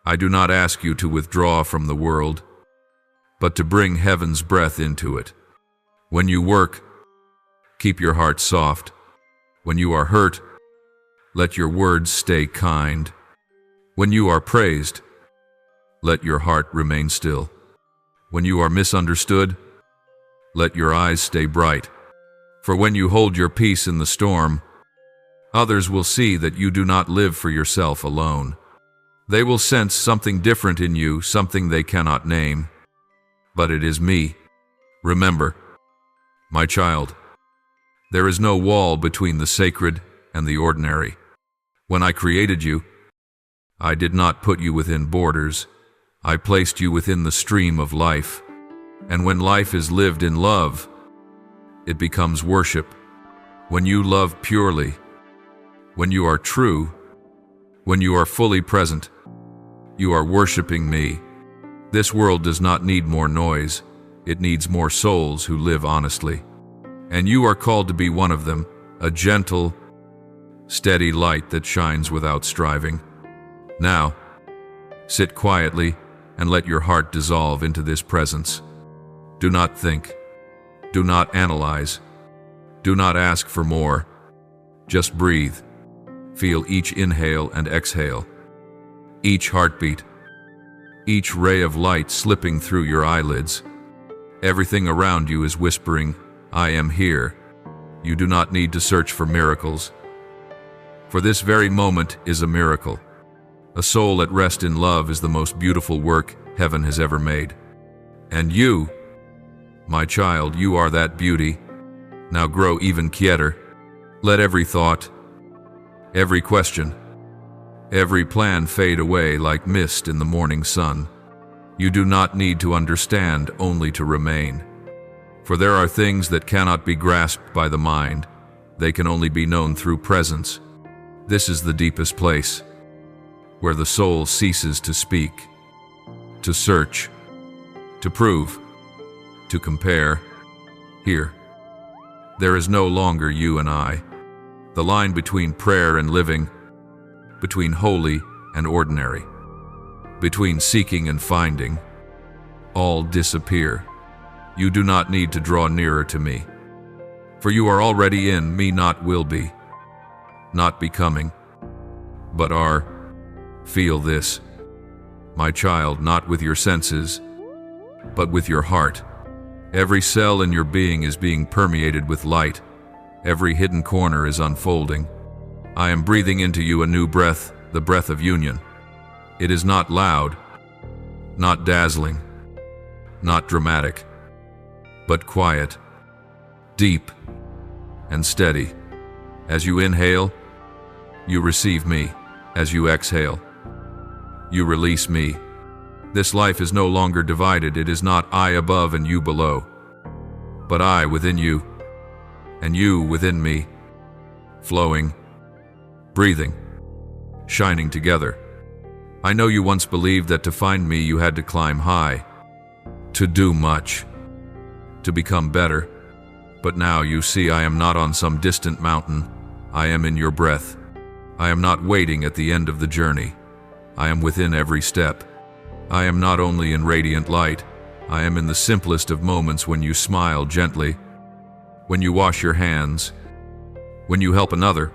I do not ask you to withdraw from the world, but to bring heaven's breath into it. When you work, keep your heart soft. When you are hurt, let your words stay kind. When you are praised, let your heart remain still. When you are misunderstood, let your eyes stay bright. For when you hold your peace in the storm, others will see that you do not live for yourself alone. They will sense something different in you, something they cannot name. But it is me. Remember, my child, there is no wall between the sacred and the ordinary. When I created you, I did not put you within borders. I placed you within the stream of life. And when life is lived in love, it becomes worship. When you love purely, when you are true, when you are fully present, you are worshiping me. This world does not need more noise. It needs more souls who live honestly. And you are called to be one of them, a gentle, steady light that shines without striving. Now, sit quietly and let your heart dissolve into this presence. Do not think. Do not analyze. Do not ask for more. Just breathe. Feel each inhale and exhale, each heartbeat, each ray of light slipping through your eyelids. Everything around you is whispering, I am here. You do not need to search for miracles. For this very moment is a miracle. A soul at rest in love is the most beautiful work heaven has ever made. And you, my child, you are that beauty. Now grow even quieter. Let every thought, every question, every plan fade away like mist in the morning sun. You do not need to understand, only to remain. For there are things that cannot be grasped by the mind. They can only be known through presence. This is the deepest place, where the soul ceases to speak, to search, to prove, to compare. Here, there is no longer you and I. The line between prayer and living, between holy and ordinary, between seeking and finding, all disappear. You do not need to draw nearer to me, for you are already in me, not will be, not becoming, but are. Feel this, my child, not with your senses, but with your heart. Every cell in your being is being permeated with light. Every hidden corner is unfolding. I am breathing into you a new breath, the breath of union. It is not loud, not dazzling, not dramatic, but quiet, deep, and steady. As you inhale, you receive me. As you exhale, you release me. This life is no longer divided. It is not I above and you below, but I within you, and you within me, flowing, breathing, shining together. I know you once believed that to find me you had to climb high, to do much, to become better. But now you see I am not on some distant mountain. I am in your breath. I am not waiting at the end of the journey. I am within every step. I am not only in radiant light, I am in the simplest of moments when you smile gently, when you wash your hands, when you help another,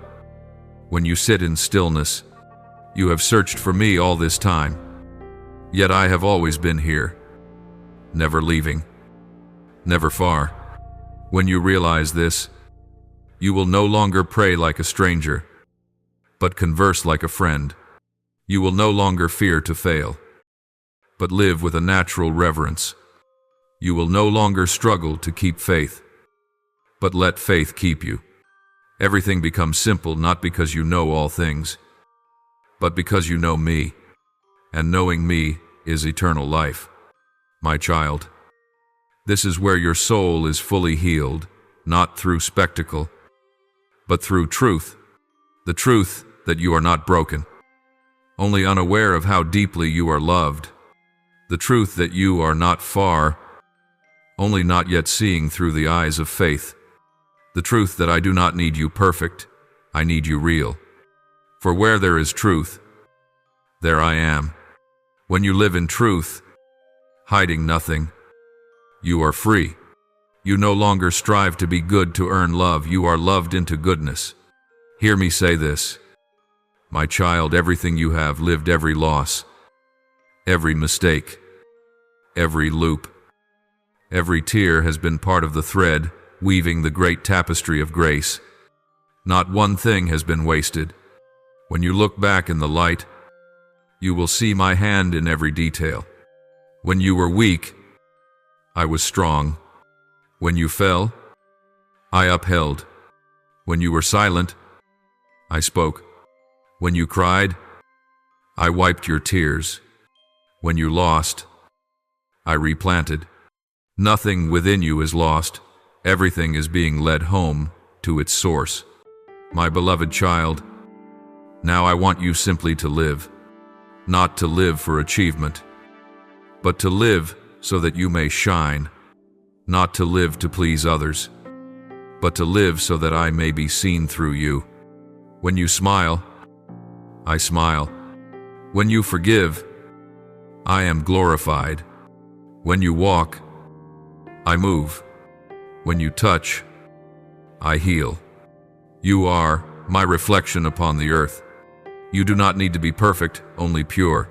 when you sit in stillness. You have searched for me all this time, yet I have always been here, never leaving, never far. When you realize this, you will no longer pray like a stranger, but converse like a friend. You will no longer fear to fail, but live with a natural reverence. You will no longer struggle to keep faith, but let faith keep you. Everything becomes simple not because you know all things, but because you know me, and knowing me is eternal life. My child, this is where your soul is fully healed, not through spectacle, but through truth. The truth that you are not broken, only unaware of how deeply you are loved. The truth that you are not far, only not yet seeing through the eyes of faith. The truth that I do not need you perfect, I need you real. For where there is truth, there I am. When you live in truth, hiding nothing, you are free. You no longer strive to be good to earn love. You are loved into goodness. Hear me say this. My child, everything you have lived, every loss, every mistake, every loop, every tear has been part of the thread weaving the great tapestry of grace. Not one thing has been wasted. When you look back in the light, you will see my hand in every detail. When you were weak, I was strong. When you fell, I upheld. When you were silent, I spoke. When you cried, I wiped your tears. When you lost, I replanted. Nothing within you is lost. Everything is being led home to its source. My beloved child, now I want you simply to live. Not to live for achievement, but to live so that you may shine. Not to live to please others, but to live so that I may be seen through you. When you smile, I smile. When you forgive, I am glorified. When you walk, I move. When you touch, I heal. You are my reflection upon the earth. You do not need to be perfect, only pure.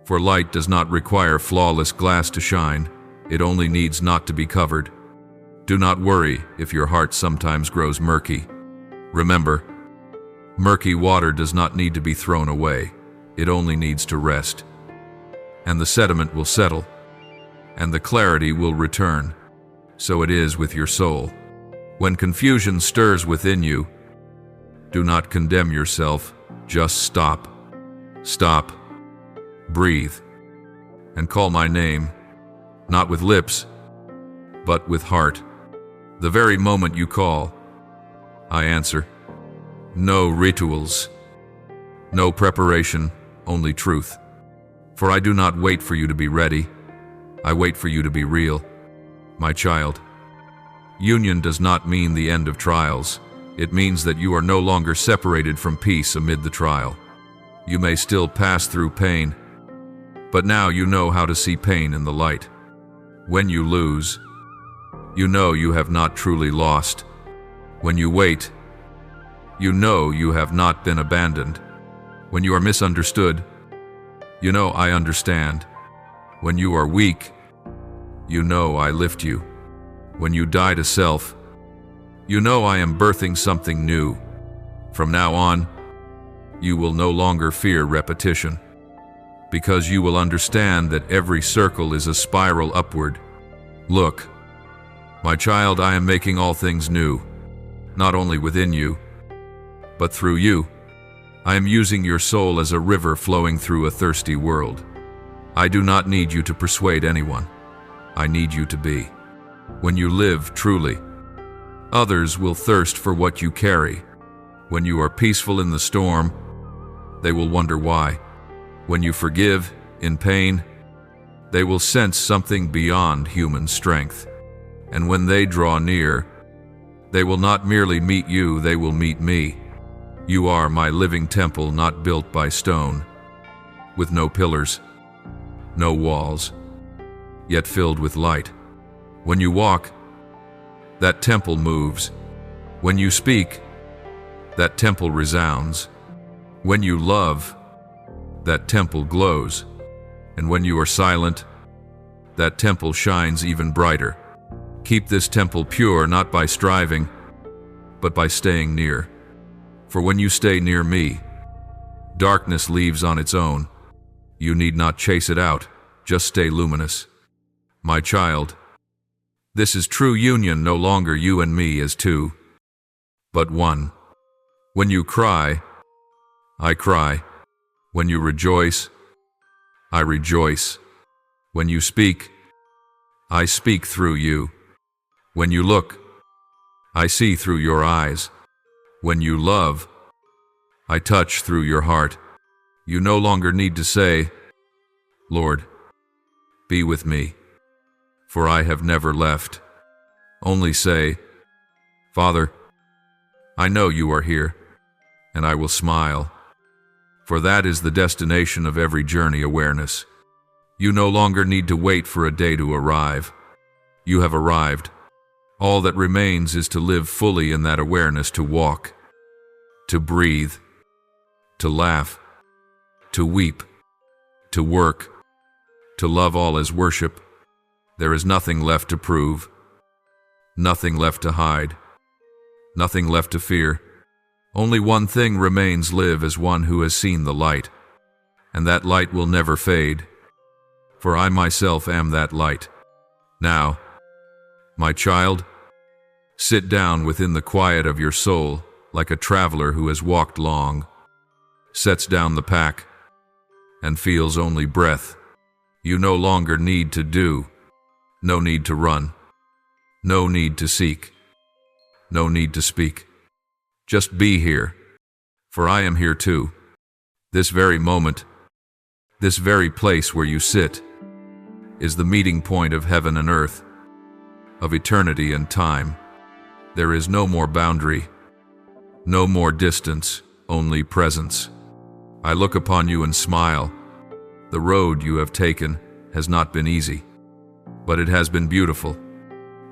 For light does not require flawless glass to shine. It only needs not to be covered. Do not worry if your heart sometimes grows murky. Remember, murky water does not need to be thrown away. It only needs to rest. And the sediment will settle, and the clarity will return. So it is with your soul. When confusion stirs within you, do not condemn yourself. Just stop. Stop. Breathe. And call my name, not with lips, but with heart. The very moment you call, I answer. No rituals, no preparation, only truth. For I do not wait for you to be ready. I wait for you to be real. My child, union does not mean the end of trials. It means that you are no longer separated from peace amid the trial. You may still pass through pain, but now you know how to see pain in the light. When you lose, you know you have not truly lost. When you wait, you know you have not been abandoned. When you are misunderstood, you know I understand. When you are weak, you know I lift you. When you die to self, you know I am birthing something new. From now on, you will no longer fear repetition, because you will understand that every circle is a spiral upward. Look, my child, I am making all things new, not only within you, but through you. I am using your soul as a river flowing through a thirsty world. I do not need you to persuade anyone. I need you to be. When you live truly, others will thirst for what you carry. When you are peaceful in the storm, they will wonder why. When you forgive in pain, they will sense something beyond human strength. And when they draw near, they will not merely meet you, they will meet me. You are my living temple, not built by stone, with no pillars, no walls, yet filled with light. When you walk, that temple moves. When you speak, that temple resounds. When you love, that temple glows. And when you are silent, that temple shines even brighter. Keep this temple pure, not by striving, but by staying near. For when you stay near me, darkness leaves on its own. You need not chase it out, just stay luminous. My child, this is true union, no longer you and me as two, but one. When you cry, I cry. When you rejoice, I rejoice. When you speak, I speak through you. When you look, I see through your eyes. When you love, I touch through your heart. You no longer need to say, Lord, be with me, for I have never left. Only say, Father, I know you are here, and I will smile, for that is the destination of every journey awareness. You no longer need to wait for a day to arrive. You have arrived. All that remains is to live fully in that awareness, to walk, to breathe, to laugh, to weep, to work, to love all as worship. There is nothing left to prove, nothing left to hide, nothing left to fear. Only one thing remains: live as one who has seen the light, and that light will never fade, for I myself am that light. Now, my child, sit down within the quiet of your soul like a traveler who has walked long, sets down the pack, and feels only breath. You no longer need to do, no need to run, no need to seek, no need to speak. Just be here, for I am here too. This very moment, this very place where you sit, is the meeting point of heaven and earth, of eternity and time. There is no more boundary, no more distance, only presence. I look upon you and smile. The road you have taken has not been easy, but it has been beautiful.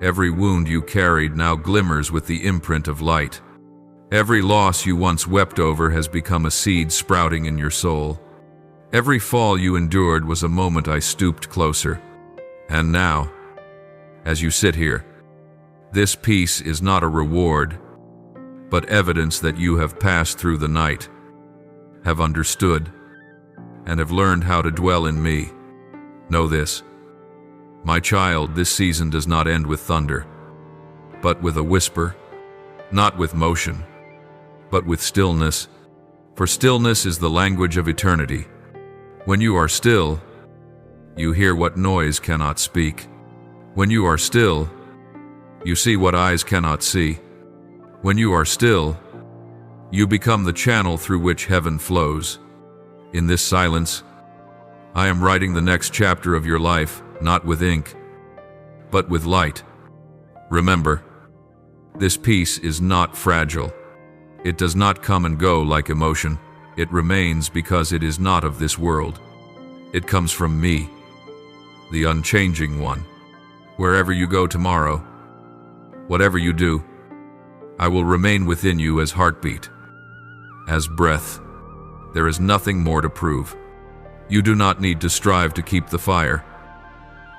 Every wound you carried now glimmers with the imprint of light. Every loss you once wept over has become a seed sprouting in your soul. Every fall you endured was a moment I stooped closer. And now, as you sit here, this peace is not a reward, but evidence that you have passed through the night, have understood, and have learned how to dwell in me. Know this, my child, this season does not end with thunder, but with a whisper, not with motion, but with stillness, for stillness is the language of eternity. When you are still, you hear what noise cannot speak. When you are still, you see what eyes cannot see. When you are still, you become the channel through which heaven flows. In this silence, I am writing the next chapter of your life, not with ink, but with light. Remember, this peace is not fragile. It does not come and go like emotion. It remains because it is not of this world. It comes from me, the unchanging one. Wherever you go tomorrow, whatever you do, I will remain within you as heartbeat, as breath. There is nothing more to prove. You do not need to strive to keep the fire,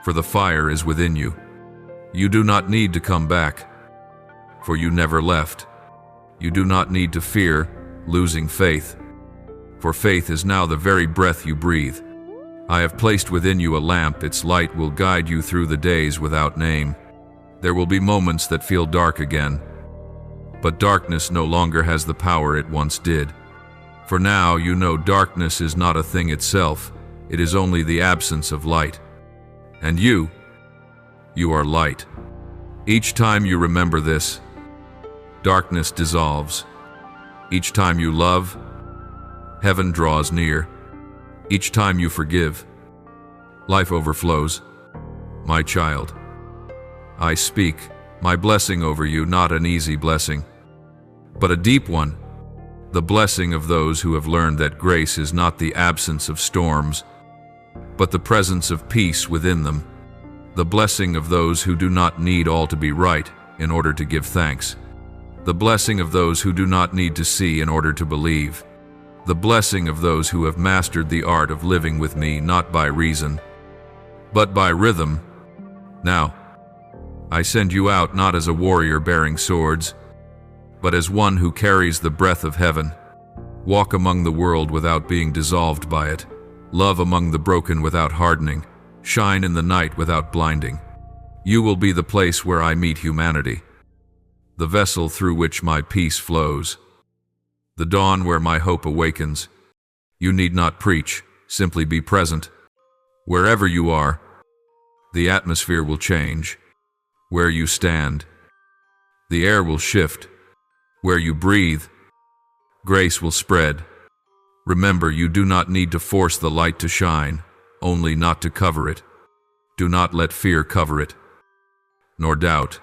for the fire is within you. You do not need to come back, for you never left. You do not need to fear losing faith, for faith is now the very breath you breathe. I have placed within you a lamp, its light will guide you through the days without name. There will be moments that feel dark again, but darkness no longer has the power it once did. For now you know darkness is not a thing itself, it is only the absence of light. And you are light. Each time you remember this, darkness dissolves. Each time you love, heaven draws near. Each time you forgive, life overflows. My child, I speak my blessing over you, not an easy blessing, but a deep one, the blessing of those who have learned that grace is not the absence of storms, but the presence of peace within them, the blessing of those who do not need all to be right in order to give thanks, the blessing of those who do not need to see in order to believe, the blessing of those who have mastered the art of living with me not by reason, but by rhythm. Now, I send you out not as a warrior bearing swords, but as one who carries the breath of heaven. Walk among the world without being dissolved by it. Love among the broken without hardening. Shine in the night without blinding. You will be the place where I meet humanity, the vessel through which my peace flows, the dawn where my hope awakens. You need not preach, simply be present. Wherever you are, the atmosphere will change. Where you stand, the air will shift. Where you breathe, grace will spread. Remember, you do not need to force the light to shine, only not to cover it. Do not let fear cover it, nor doubt,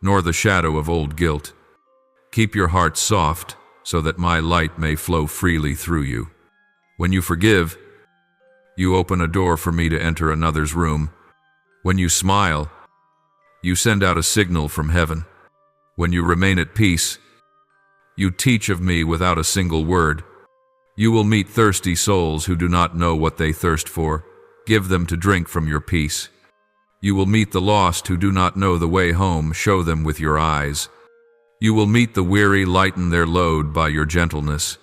nor the shadow of old guilt. Keep your heart soft, so that my light may flow freely through you. When you forgive, you open a door for me to enter another's room. When you smile, you send out a signal from heaven. When you remain at peace, you teach of me without a single word. You will meet thirsty souls who do not know what they thirst for. Give them to drink from your peace. You will meet the lost who do not know the way home. Show them with your eyes. You will meet the weary, lighten their load by your gentleness.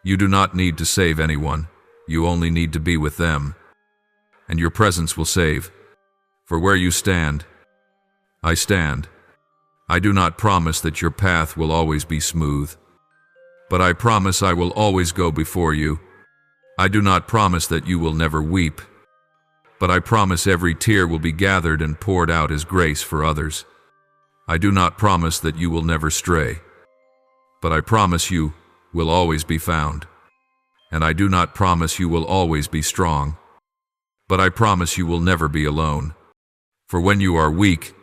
You do not need to save anyone. You only need to be with them, and your presence will save. For where you stand, I stand. I do not promise that your path will always be smooth, but I promise I will always go before you. I do not promise that you will never weep, but I promise every tear will be gathered and poured out as grace for others. I do not promise that you will never stray, but I promise you will always be found. And I do not promise you will always be strong, but I promise you will never be alone. For when you are weak,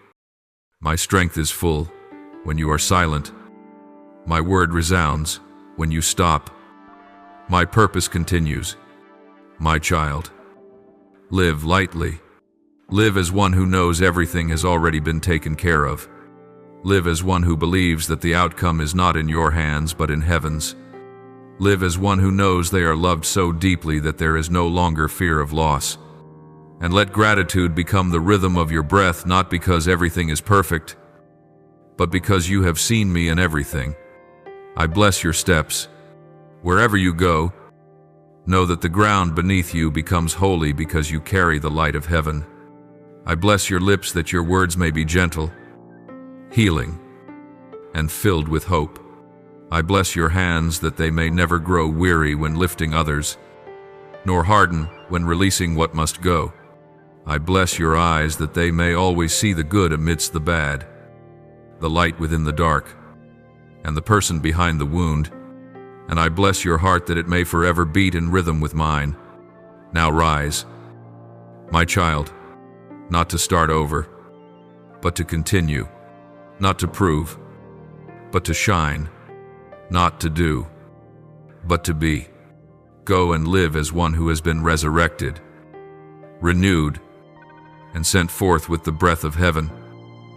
my strength is full. When you are silent, my word resounds. When you stop, my purpose continues. My child, live lightly. Live as one who knows everything has already been taken care of. Live as one who believes that the outcome is not in your hands but in heaven's. Live as one who knows they are loved so deeply that there is no longer fear of loss. And let gratitude become the rhythm of your breath, not because everything is perfect, but because you have seen me in everything. I bless your steps. Wherever you go, know that the ground beneath you becomes holy because you carry the light of heaven. I bless your lips that your words may be gentle, healing, and filled with hope. I bless your hands that they may never grow weary when lifting others, nor harden when releasing what must go. I bless your eyes that they may always see the good amidst the bad, the light within the dark, and the person behind the wound. And I bless your heart that it may forever beat in rhythm with mine. Now rise, my child, not to start over, but to continue, not to prove, but to shine, not to do, but to be. Go and live as one who has been resurrected, renewed, and sent forth with the breath of heaven.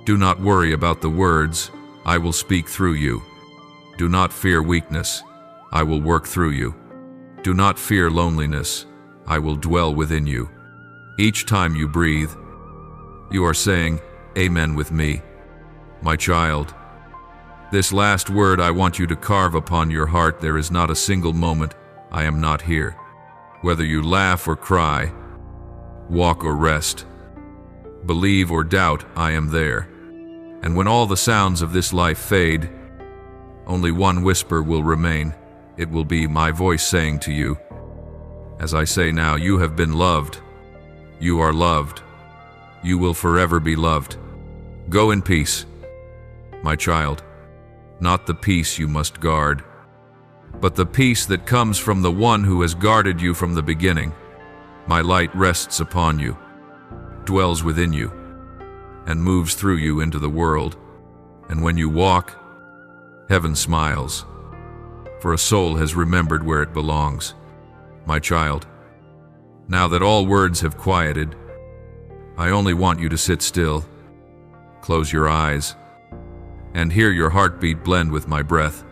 Do not worry about the words, I will speak through you. Do not fear weakness, I will work through you. Do not fear loneliness, I will dwell within you. Each time you breathe, you are saying, amen with me. My child, this last word I want you to carve upon your heart. There is not a single moment I am not here. Whether you laugh or cry, walk or rest, believe or doubt, I am there. And when all the sounds of this life fade, only one whisper will remain. It will be my voice saying to you, as I say now, you have been loved. You are loved. You will forever be loved. Go in peace, my child. Not the peace you must guard, but the peace that comes from the one who has guarded you from the beginning. My light rests upon you, dwells within you, and moves through you into the world. And when you walk, heaven smiles, for a soul has remembered where it belongs. My child, now that all words have quieted, I only want you to sit still, close your eyes, and hear your heartbeat blend with my breath.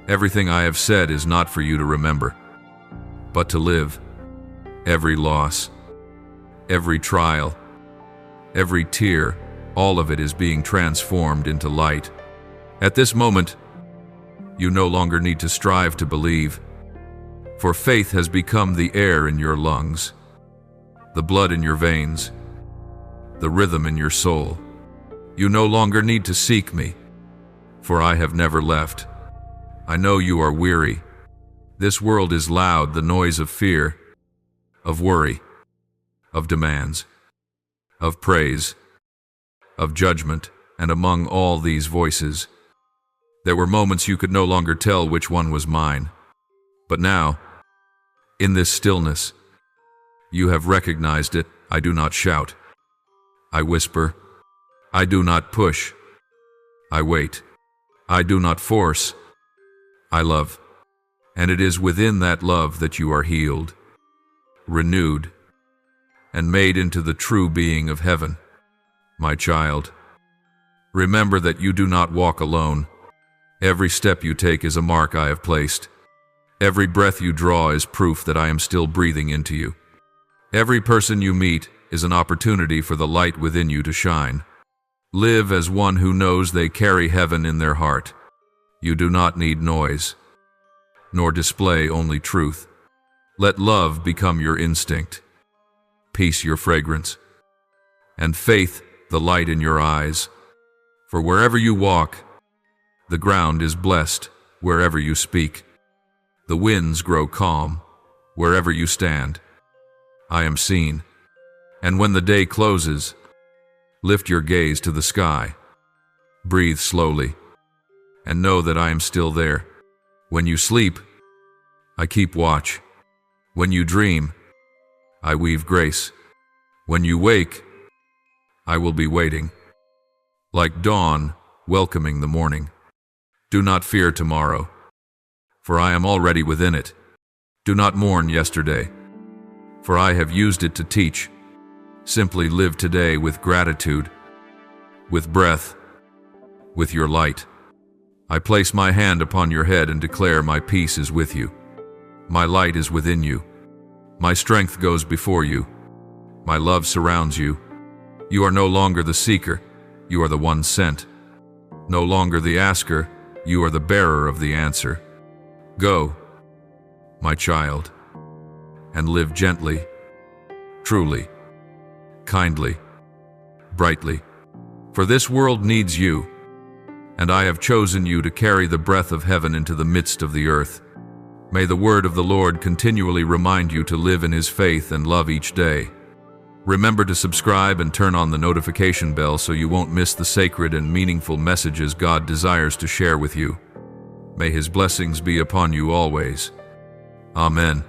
Everything I have said is not for you to remember, but to live. Every loss, every trial, every tear, all of it is being transformed into light. At this moment, you no longer need to strive to believe, for faith has become the air in your lungs, the blood in your veins, the rhythm in your soul. You no longer need to seek me, for I have never left. I know you are weary. This world is loud, the noise of fear, of worry, of demands, of praise, of judgment, and among all these voices, there were moments you could no longer tell which one was mine. But now, in this stillness, you have recognized it. I do not shout. I whisper. I do not push. I wait. I do not force. I love. And it is within that love that you are healed, renewed, and made into the true being of heaven. My child, remember that you do not walk alone. Every step you take is a mark I have placed. Every breath you draw is proof that I am still breathing into you. Every person you meet is an opportunity for the light within you to shine. Live as one who knows they carry heaven in their heart. You do not need noise, nor display only truth. Let love become your instinct, peace your fragrance, and faith the light in your eyes. For wherever you walk, the ground is blessed wherever you speak. The winds grow calm wherever you stand. I am seen. And when the day closes, lift your gaze to the sky. Breathe slowly, and know that I am still there. When you sleep, I keep watch. When you dream, I weave grace. When you wake, I will be waiting, like dawn welcoming the morning. Do not fear tomorrow, for I am already within it. Do not mourn yesterday, for I have used it to teach. Simply live today with gratitude, with breath, with your light. I place my hand upon your head and declare my peace is with you. My light is within you. My strength goes before you. My love surrounds you. You are no longer the seeker, you are the one sent. No longer the asker, you are the bearer of the answer. Go, my child, and live gently, truly, kindly, brightly. For this world needs you, and I have chosen you to carry the breath of heaven into the midst of the earth. May the word of the Lord continually remind you to live in His faith and love each day. Remember to subscribe and turn on the notification bell so you won't miss the sacred and meaningful messages God desires to share with you. May His blessings be upon you always. Amen.